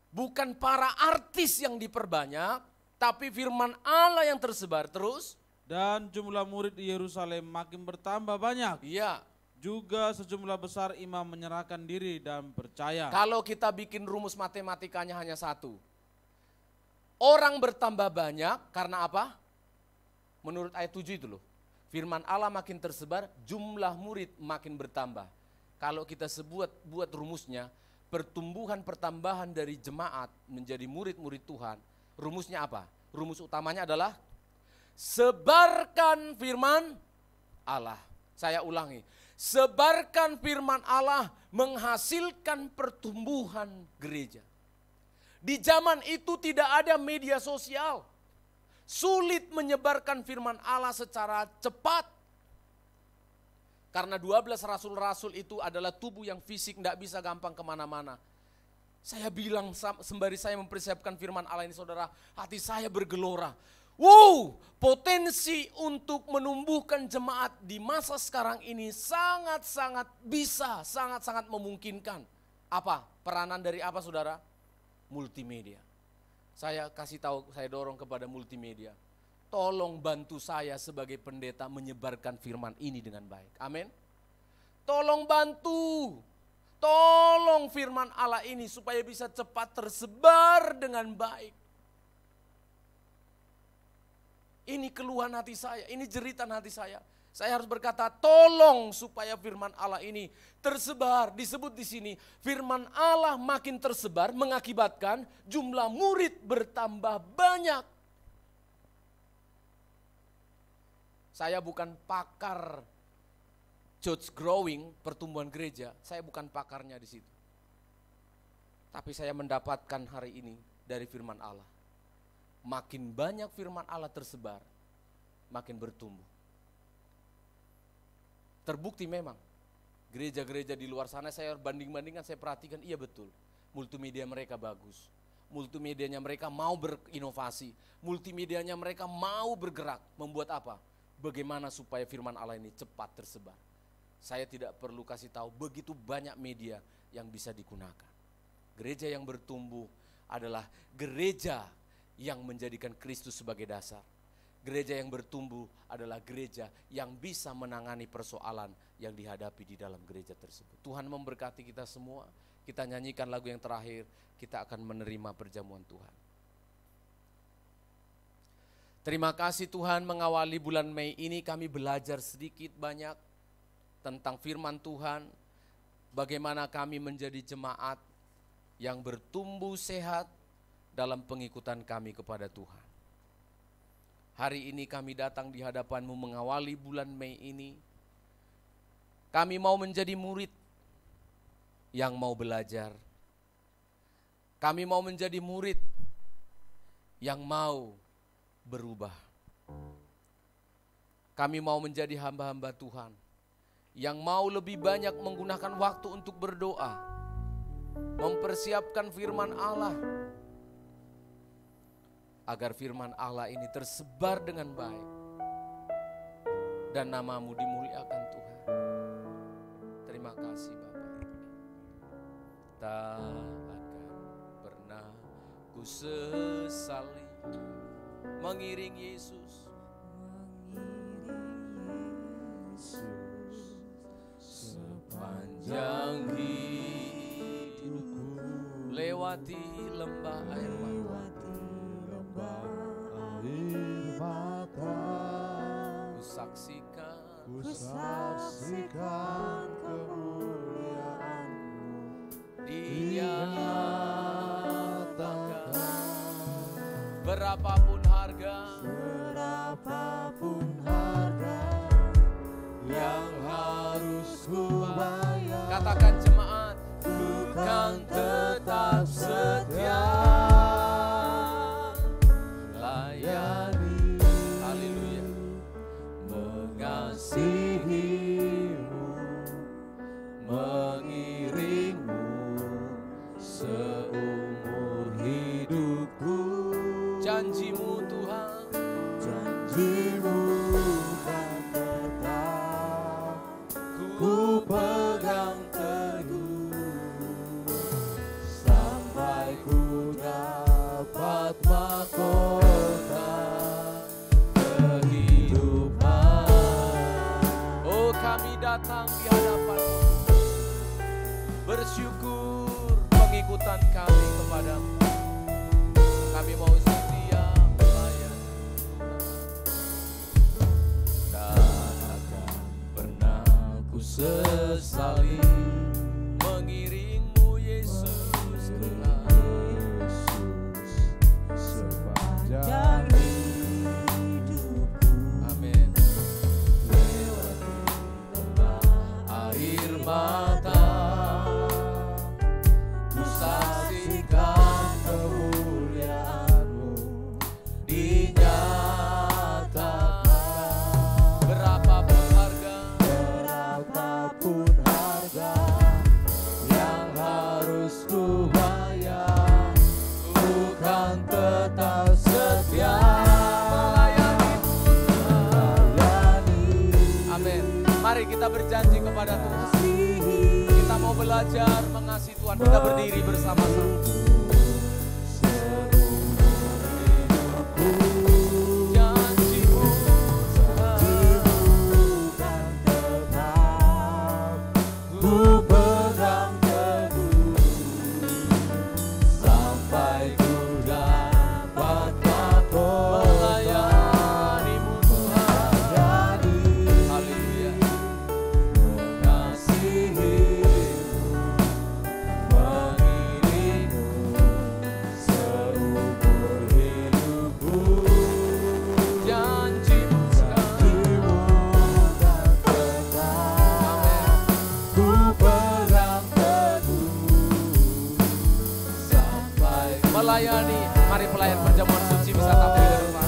Bukan para artis yang diperbanyak, tapi firman Allah yang tersebar terus. Dan jumlah murid di Yerusalem makin bertambah banyak. Iya. Juga sejumlah besar imam menyerahkan diri dan percaya. Kalau kita bikin rumus matematikanya hanya satu. Orang bertambah banyak karena apa? Menurut ayat 7 itu loh. Firman Allah makin tersebar, jumlah murid makin bertambah. Kalau kita buat rumusnya, pertambahan dari jemaat menjadi murid-murid Tuhan. Rumusnya apa? Rumus utamanya adalah sebarkan firman Allah. Saya ulangi, sebarkan firman Allah menghasilkan pertumbuhan gereja. Di zaman itu tidak ada media sosial. Sulit menyebarkan firman Allah secara cepat. Karena 12 rasul-rasul itu adalah tubuh yang fisik, tidak bisa gampang kemana-mana. Saya bilang sembari saya mempersiapkan firman Allah ini saudara, hati saya bergelora. Wow, potensi untuk menumbuhkan jemaat di masa sekarang ini sangat-sangat bisa, sangat-sangat memungkinkan. Apa? Peranan dari apa saudara? Multimedia. Saya kasih tahu, saya dorong kepada multimedia. Tolong bantu saya sebagai pendeta menyebarkan firman ini dengan baik. Amin. Tolong bantu. Tolong firman Allah ini supaya bisa cepat tersebar dengan baik. Ini keluhan hati saya, ini jeritan hati saya. Saya harus berkata, tolong supaya firman Allah ini tersebar. Disebut di sini, firman Allah makin tersebar mengakibatkan jumlah murid bertambah banyak. Saya bukan pakar church growing, pertumbuhan gereja. Saya bukan pakarnya di situ. Tapi saya mendapatkan hari ini dari firman Allah. Makin banyak firman Allah tersebar, makin bertumbuh. Terbukti memang, gereja-gereja di luar sana saya banding-bandingkan, saya perhatikan, iya betul. Multimedia mereka bagus. Multimedianya mereka mau berinovasi. Multimedianya mereka mau bergerak. Membuat apa? Bagaimana supaya firman Allah ini cepat tersebar. Saya tidak perlu kasih tahu, begitu banyak media yang bisa digunakan. Gereja yang bertumbuh adalah gereja yang menjadikan Kristus sebagai dasar. Gereja yang bertumbuh adalah gereja yang bisa menangani persoalan yang dihadapi di dalam gereja tersebut. Tuhan memberkati kita semua. Kita nyanyikan lagu yang terakhir, kita akan menerima perjamuan Tuhan. Terima kasih Tuhan, mengawali bulan Mei ini kami belajar sedikit banyak tentang firman Tuhan, bagaimana kami menjadi jemaat yang bertumbuh sehat dalam pengikutan kami kepada Tuhan. Hari ini kami datang di hadapan-Mu mengawali bulan Mei ini. Kami mau menjadi murid yang mau belajar. Kami mau menjadi murid yang mau berubah. Kami mau menjadi hamba-hamba Tuhan yang mau lebih banyak menggunakan waktu untuk berdoa, mempersiapkan firman Allah, agar firman Allah ini tersebar dengan baik dan nama-Mu dimuliakan Tuhan. Terima kasih Bapa. Tak akan pernah ku sesali mengiring Yesus, sepanjang hidupku, lewati lembah air mata, ku saksikan kemuliaan-Mu dinyatakan. Berapapun harga yang harus ku bayar, katakan jemaat, ku kan tetap setia layani, haleluya, mengasihi-Mu, mengiring-Mu seumur hidupku. Janji-Mu Tuhan, janji-Mu kan tetap ku pegang teguh sampai ku dapat mahkota kehidupan. Oh, kami datang di hadapan-Mu bersyukur pengikutan kami kepadamu. Kami mau setia melayani Tuhan. Tak akan pernah ku sesali mengiring-Mu Yesus Tuhan. Sepanjang hidupku, amin, lewati lembah air mata, ku saksikan kemuliaan-Mu dinyatakan. Berapapun harga yang harus ku bayar, ku kan tetap setia melayani-Mu Tuhan. Amin. Mari kita berjanji kepada Tuhan. Kita mau belajar mengasihi Tuhan. Kita berdiri bersama-sama. Janji-Mu Tuhan, ku pegang teguh sampai ku dapat mahkota melayani-Mu Tuhan. Haleluya. Mengasihi-Mu, mengiring-Mu seumur hidupku. Janji-Mu kan tetap ku pegang teguh sampai melayani. Mari pelayan perjamuan suci bisa tampil ke depan.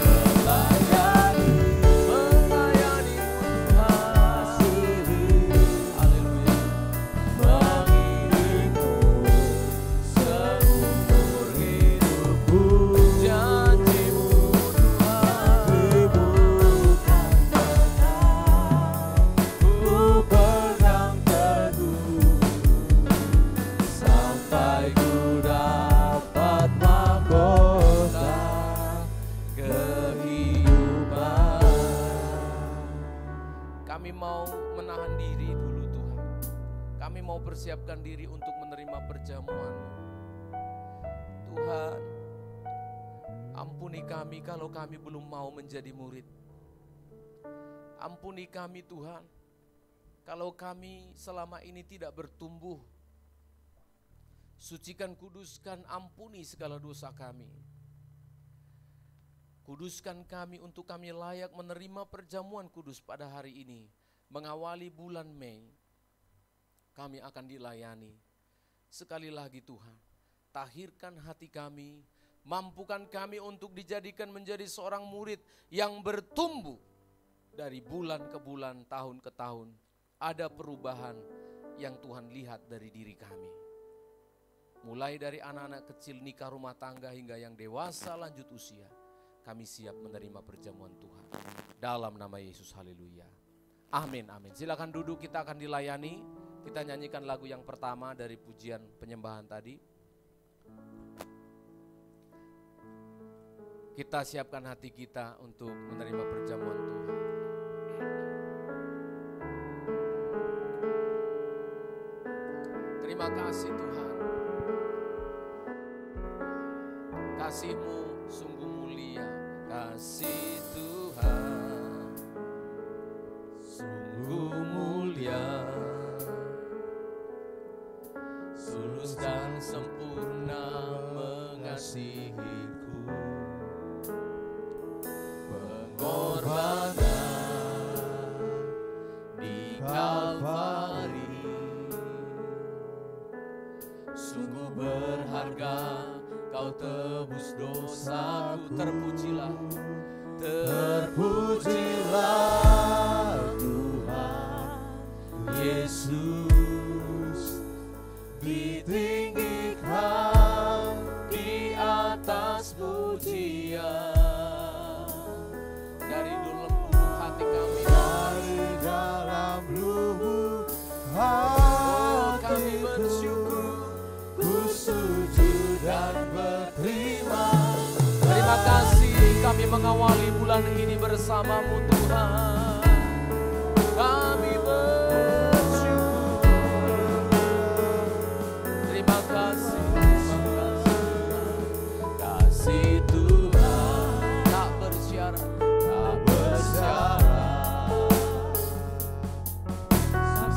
Melayani-Mu Tuhan. Haleluya. Mengiring-Mu seumur hidupku. Janji-Mu Tuhan, ku pegang teguh sampai ku dapat mahkota kehidupan. Kami mau menahan diri dulu Tuhan. Kami mau persiapkan diri untuk menerima perjamuan-Mu. Tuhan, ampuni kami kalau kami belum mau menjadi murid. Ampuni kami Tuhan kalau kami selama ini tidak bertumbuh. Sucikan, kuduskan, ampuni segala dosa kami. Kuduskan kami untuk kami layak menerima perjamuan kudus pada hari ini. Mengawali bulan Mei, kami akan dilayani. Sekali lagi Tuhan, tahirkan hati kami, mampukan kami untuk dijadikan menjadi seorang murid yang bertumbuh dari bulan ke bulan, tahun ke tahun. Ada perubahan yang Tuhan lihat dari diri kami. Mulai dari anak-anak kecil nikah rumah tangga hingga yang dewasa lanjut usia. Kami siap menerima perjamuan Tuhan. Dalam nama Yesus, haleluya. Amin, amin. Silakan duduk, kita akan dilayani. Kita nyanyikan lagu yang pertama dari pujian penyembahan tadi. Kita siapkan hati kita untuk menerima perjamuan Tuhan. Terima kasih Tuhan. Kasih-Mu sungguh mulia. Kasih Tuhan sungguh mulia. Tulus dan sempurna mengasihiku. Pengorbanan di Kalvari sungguh berharga. Kau tebus dosaku. Terpujilah, terpujilah Tuhan Yesus. Ditinggikan di atas pujian. Dari dalam lubuk hati kami, dari dalam lubuk hati kami bersyukur, ku sujud dan berterima. Terima kasih kami mengawali bulan ini bersama-Mu Tuhan. Kami bersyukur. Terima kasih, kasih Tuhan tak bersyarat, tak bersyarat.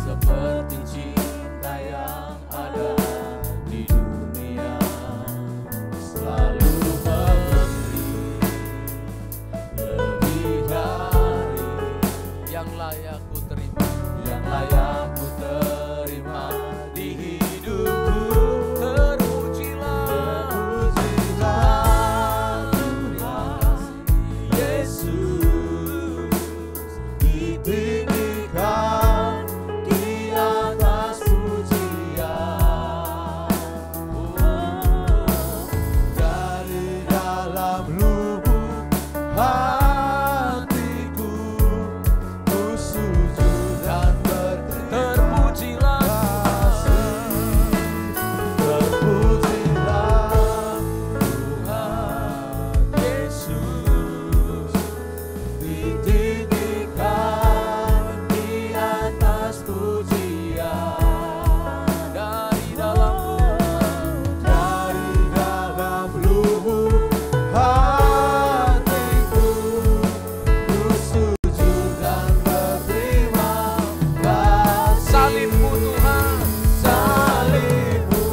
Seperti cinta yang ada di dunia, selalu memberi lebih dari yang layak ku terima, yang layak ku terima di hidupku. Terpujilah, terpujilah Tuhan Yesus. Ditinggikan di atas pujian. Dari dalam lubuk hatiku, ku sujud dan berterima. Terpujilah, terpujilah Tuhan Yesus. Ditinggikan di atas pujian. Dari dalam lubuk hatiku, ku sujud dan berterima kasih. Salibmu Tuhan, salibmu.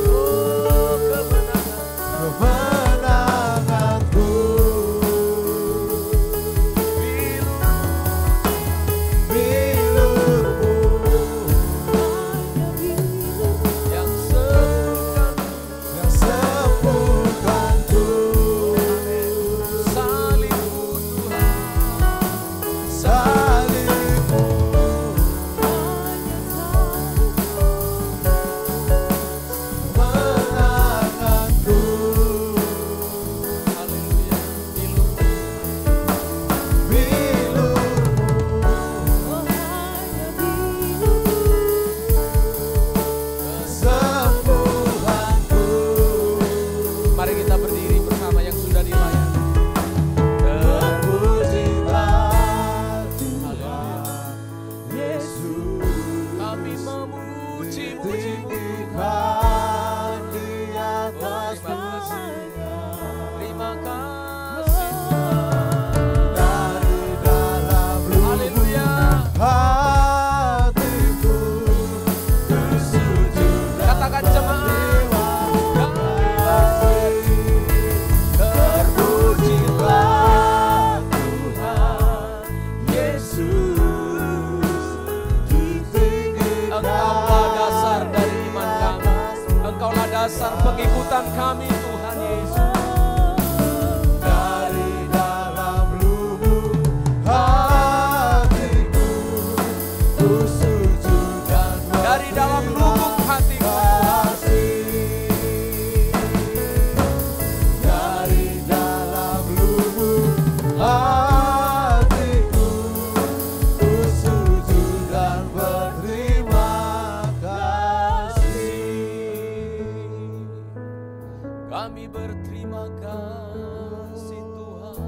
Oh, kemenanganku. Yang sembuhkanku. Salibmu Tuhan, salibmu. Kemenanganku. Haleluya. Kesembuhanku. Mari kita berdiri bersama yang sudah dilayani. Terpujilah Tuhan Yesus. Kami memuji-muji-Mu Tuhan di atas pujian. Terima kasih Tuhan. Dari dalam dasar pengikutan kami Tuhan Yesus. Dari dalam lubuk hatiku, ku sujud dan Dari dalam lubuk hatiku, dari dalam lubuk hatiku, ku sujud dan berterima kasih. kami berterima kasih Tuhan.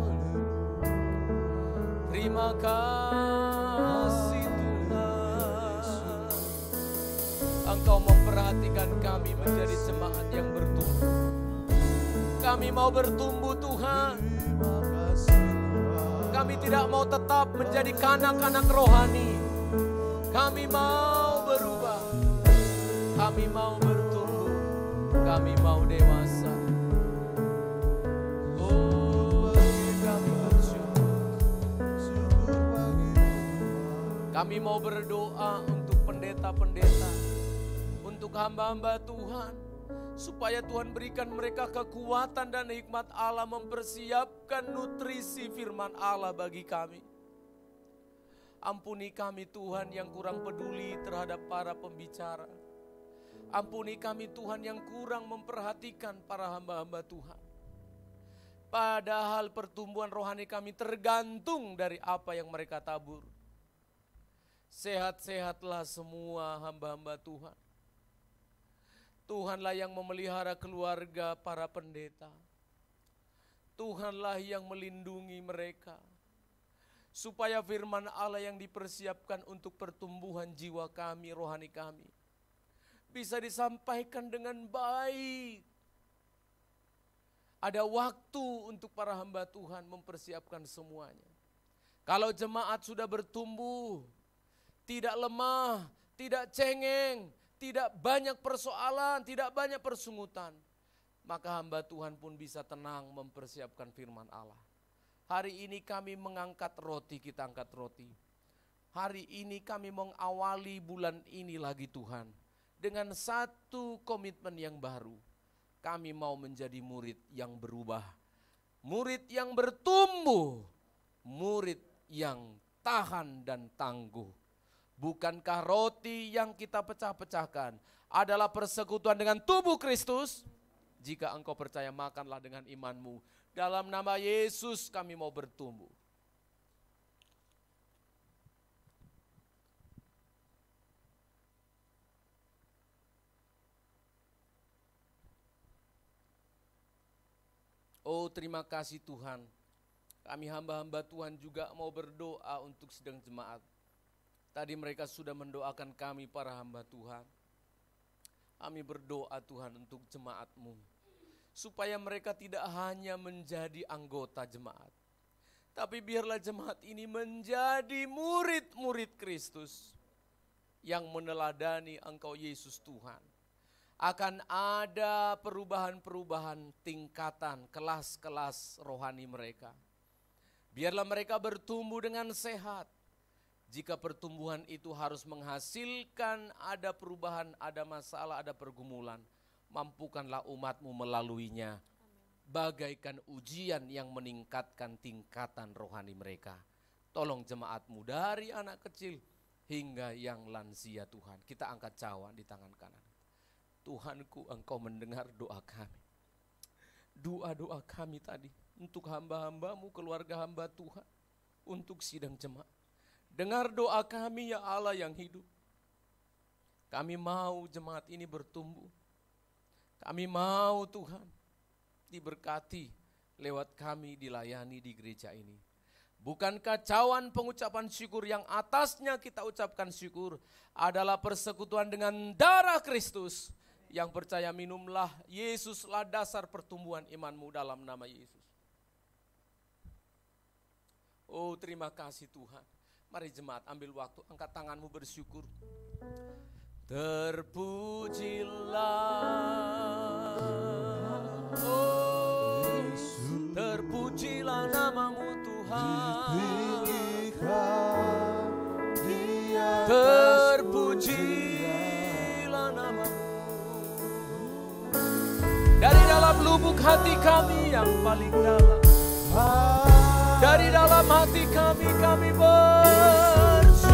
Terima kasih Tuhan. Engkau memperhatikan kami menjadi jemaat yang bertumbuh. Kami mau bertumbuh Tuhan. Kami tidak mau tetap menjadi kanak-kanak rohani. Kami mau berubah. Kami mau bertumbuh. Kami mau dewasa. Oh, kami bersyukur. Kami mau berdoa untuk pendeta-pendeta, untuk hamba-hamba Tuhan, supaya Tuhan berikan mereka kekuatan dan hikmat Allah mempersiapkan nutrisi firman Allah bagi kami. Ampuni kami Tuhan yang kurang peduli terhadap para pembicara. Ampuni kami Tuhan yang kurang memperhatikan para hamba-hamba Tuhan. Padahal pertumbuhan rohani kami tergantung dari apa yang mereka tabur. Sehat-sehatlah semua hamba-hamba Tuhan. Tuhanlah yang memelihara keluarga para pendeta. Tuhanlah yang melindungi mereka. Supaya firman Allah yang dipersiapkan untuk pertumbuhan jiwa kami, rohani kami, bisa disampaikan dengan baik. Ada waktu untuk para hamba Tuhan mempersiapkan semuanya. Kalau jemaat sudah bertumbuh, tidak lemah, tidak cengeng, tidak banyak persoalan, tidak banyak persungutan, maka hamba Tuhan pun bisa tenang mempersiapkan firman Allah. Hari ini kami mengangkat roti, kita angkat roti. Hari ini kami mengawali bulan ini lagi Tuhan. Dengan satu komitmen yang baru, kami mau menjadi murid yang berubah, murid yang bertumbuh, murid yang tahan dan tangguh. Bukankah roti yang kita pecah-pecahkan adalah persekutuan dengan tubuh Kristus? Jika engkau percaya, makanlah dengan imanmu. Dalam nama Yesus kami mau bertumbuh. Oh, terima kasih Tuhan. Kami hamba-hamba Tuhan juga mau berdoa untuk sidang jemaat. Tadi mereka sudah mendoakan kami para hamba Tuhan. Kami berdoa Tuhan untuk jemaat-Mu. Supaya mereka tidak hanya menjadi anggota jemaat. Tapi biarlah jemaat ini menjadi murid-murid Kristus. Yang meneladani Engkau Yesus Tuhan. Akan ada perubahan-perubahan tingkatan, kelas-kelas rohani mereka. Biarlah mereka bertumbuh dengan sehat. Jika pertumbuhan itu harus menghasilkan ada perubahan, ada masalah, ada pergumulan, mampukanlah umat-Mu melaluinya. Bagaikan ujian yang meningkatkan tingkatan rohani mereka. Tolong jemaat-Mu dari anak kecil hingga yang lansia Tuhan. Kita angkat cawan di tangan kanan. Tuhanku, Engkau mendengar doa kami. Doa-doa kami tadi untuk hamba-hamba-Mu, keluarga hamba Tuhan, untuk sidang jemaat. Dengar doa kami ya Allah yang hidup. Kami mau jemaat ini bertumbuh. Kami mau Tuhan diberkati lewat kami dilayani di gereja ini. Bukankah cawan pengucapan syukur yang atasnya kita ucapkan syukur adalah persekutuan dengan darah Kristus. Yang percaya minumlah, Yesuslah dasar pertumbuhan imanmu dalam nama Yesus. Oh, terima kasih Tuhan. Mari jemaat ambil waktu, angkat tanganmu bersyukur. Terpujilah, oh, terpujilah namamu Tuhan. Terpujilah namamu. dalam lubuk hati kami yang paling dalam. Dari dalam hati kami bersyukur.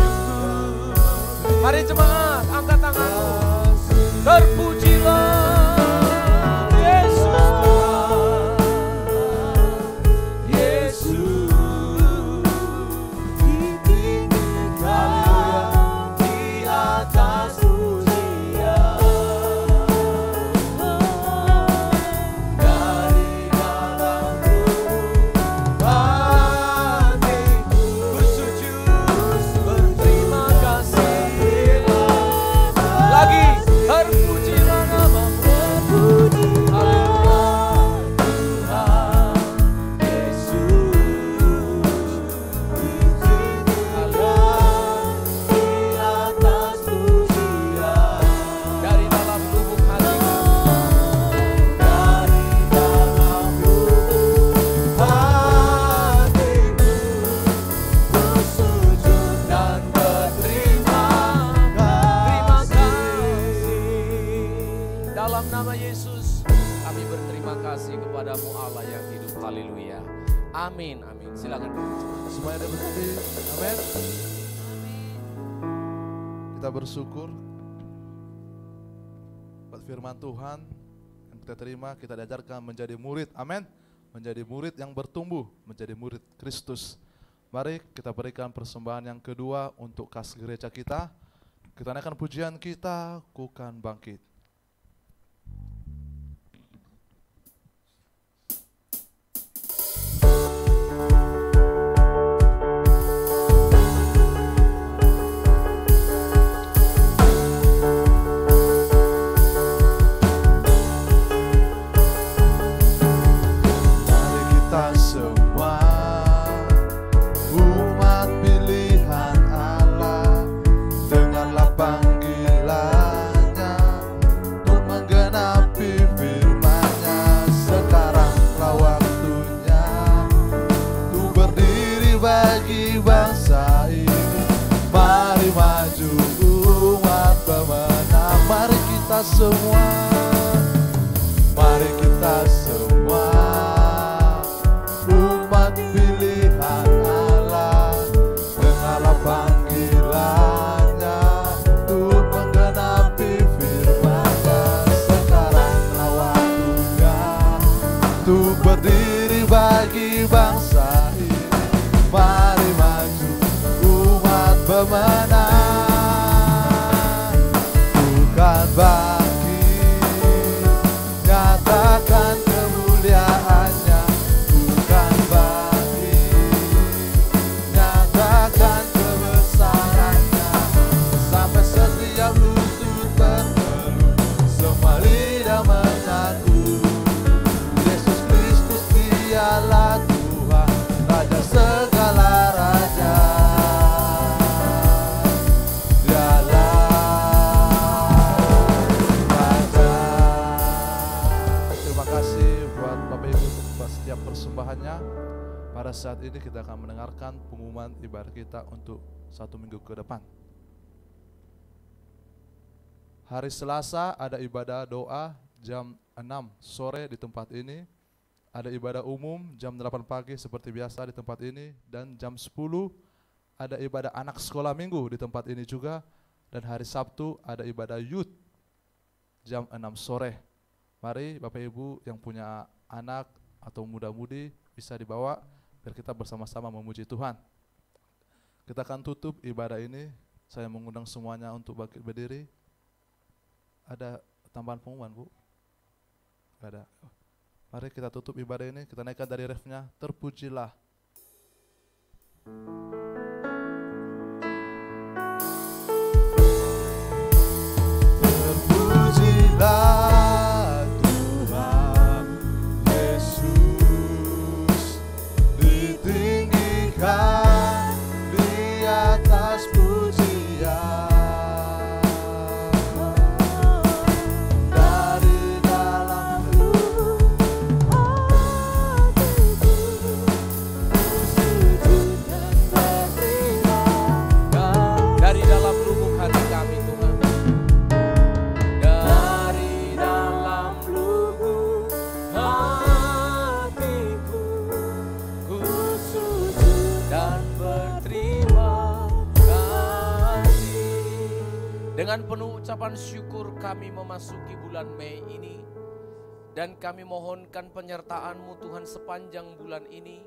Mari jemaat, angkat tanganmu. Terpujilah Yesus Tuhan. Yesus ditinggikan di atas pujian. Dari dalam lubuk hatiku bersujud berterima kasih. Lagi terpujilah namamu. Dari dalam lubuk hatiku dan berterima kasih. Dalam nama Yesus kami berterima kasih kepadamu Allah yang hidup. Haleluya. Amin, amin. Silakan. Semuanya ada berdiri. Amin. Kita bersyukur buat firman Tuhan yang kita terima, kita diajarkan menjadi murid. Amin. Menjadi murid yang bertumbuh, menjadi murid Kristus. Mari kita berikan persembahan yang kedua untuk kas gereja kita. Kita naikkan pujian kita, Ku kan bangkit. Mari kita semua umat pilihan Allah, dengarlah panggilannya untuk menggenapi firman-Nya. Sekaranglah waktunya untuk berdiri bagi bangsa ini. Mari maju umat pemenang. Mari kita semua, mari kita semua umat pilihan Allah, dengarlah panggilannya untuk menggenapi firman-Nya. Sekaranglah waktunya untuk berdiri bagi bangsa ini. Mari maju umat pemenang. Bukan bangkit, nyatakan kemuliaan-Nya. Bukan bangkit, nyatakan kebesaran-Nya. Sampai setiap lutut bertelut, semua lidah mengaku Yesus Kristus Dialah Tuhan, Raja segala raja. Dialah Raja. Terima kasih buat Bapak Ibu buat setiap persembahannya. Pada saat ini kita akan mendengarkan pengumuman ibadah kita untuk 1 minggu ke depan. Hari Selasa ada ibadah doa jam 6 sore di tempat ini. Ada ibadah umum jam 8 pagi seperti biasa di tempat ini. Dan jam 10 ada ibadah anak sekolah minggu di tempat ini juga. Dan hari Sabtu ada ibadah youth jam 6 sore. Mari Bapak Ibu yang punya anak atau muda-mudi bisa dibawa biar kita bersama-sama memuji Tuhan. Kita akan tutup ibadah ini. Saya mengundang semuanya untuk berdiri. Ada tambahan pengumuman, Bu? Gak ada. Mari kita tutup ibadah ini. Kita naikkan dari refnya. Terpujilah. Terpujilah Tuhan Yesus, ditinggikan di atas pujian. Dari dalam lubuk hatiku, sujud dan Dengan penuh ucapan syukur kami memasuki bulan Mei ini. Dan kami mohonkan penyertaan-Mu Tuhan sepanjang bulan ini.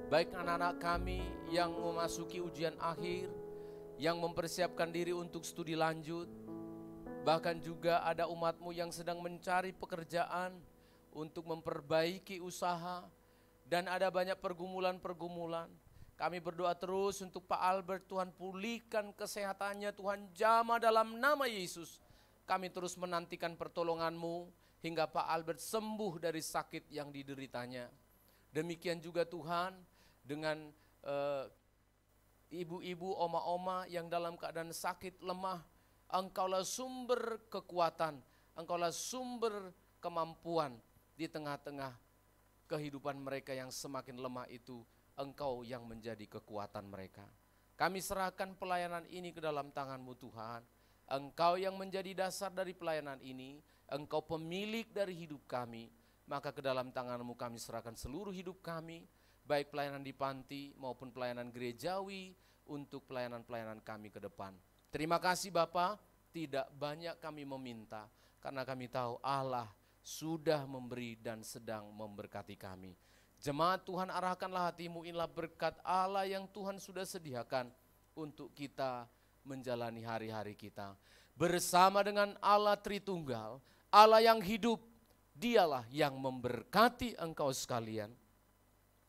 Baik anak-anak kami yang memasuki ujian akhir, yang mempersiapkan diri untuk studi lanjut. Bahkan juga ada umat-Mu yang sedang mencari pekerjaan untuk memperbaiki usaha. Dan ada banyak pergumulan-pergumulan. Kami berdoa terus untuk Pak Albert, Tuhan pulihkan kesehatannya, Tuhan jamah dalam nama Yesus. Kami terus menantikan pertolongan-Mu hingga Pak Albert sembuh dari sakit yang dideritanya. Demikian juga Tuhan dengan ibu-ibu, oma-oma yang dalam keadaan sakit, lemah. Engkaulah sumber kekuatan, Engkaulah sumber kemampuan di tengah-tengah kehidupan mereka yang semakin lemah itu. Engkau yang menjadi kekuatan mereka. Kami serahkan pelayanan ini ke dalam tangan-Mu Tuhan. Engkau yang menjadi dasar dari pelayanan ini. Engkau pemilik dari hidup kami. Maka ke dalam tangan-Mu kami serahkan seluruh hidup kami. Baik pelayanan di panti maupun pelayanan gerejawi untuk pelayanan-pelayanan kami ke depan. Terima kasih Bapa, tidak banyak kami meminta. Karena kami tahu Allah sudah memberi dan sedang memberkati kami. Jemaat Tuhan, arahkanlah hatimu, inilah berkat Allah yang Tuhan sudah sediakan untuk kita menjalani hari-hari kita. Bersama dengan Allah Tritunggal, Allah yang hidup, Dialah yang memberkati engkau sekalian.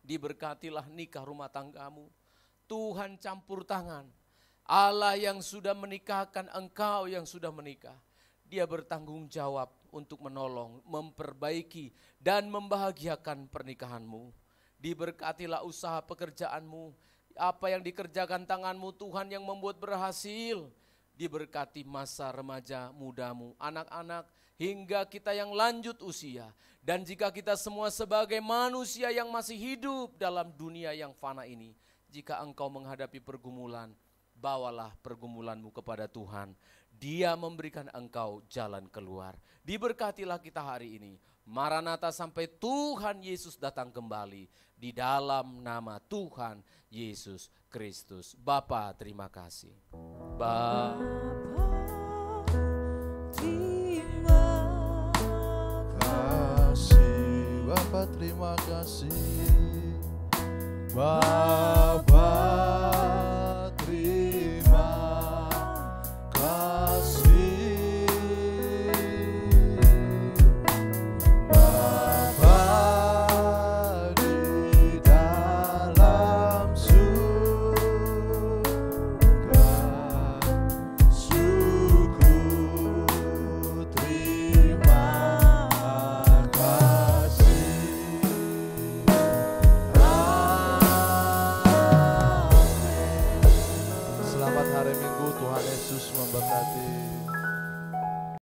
Diberkatilah nikah rumah tanggamu. Tuhan campur tangan. Allah yang sudah menikahkan engkau yang sudah menikah. Dia bertanggung jawab untuk menolong, memperbaiki, dan membahagiakan pernikahanmu. Diberkatilah usaha pekerjaanmu. Apa yang dikerjakan tanganmu Tuhan yang membuat berhasil. Diberkati masa remaja mudamu, anak-anak, hingga kita yang lanjut usia. Dan jika kita semua sebagai manusia yang masih hidup dalam dunia yang fana ini, jika engkau menghadapi pergumulan, bawalah pergumulanmu kepada Tuhan. Dia memberikan engkau jalan keluar. Diberkatilah kita hari ini. Maranatha sampai Tuhan Yesus datang kembali. Di dalam nama Tuhan Yesus Kristus. Bapa, terima kasih. Bapa, terima kasih. Bapa, terima kasih. Bapa, terima kasih. Bapa di dalam surga, syukur terima kasih. Selamat hari Minggu, Tuhan Yesus memberkati.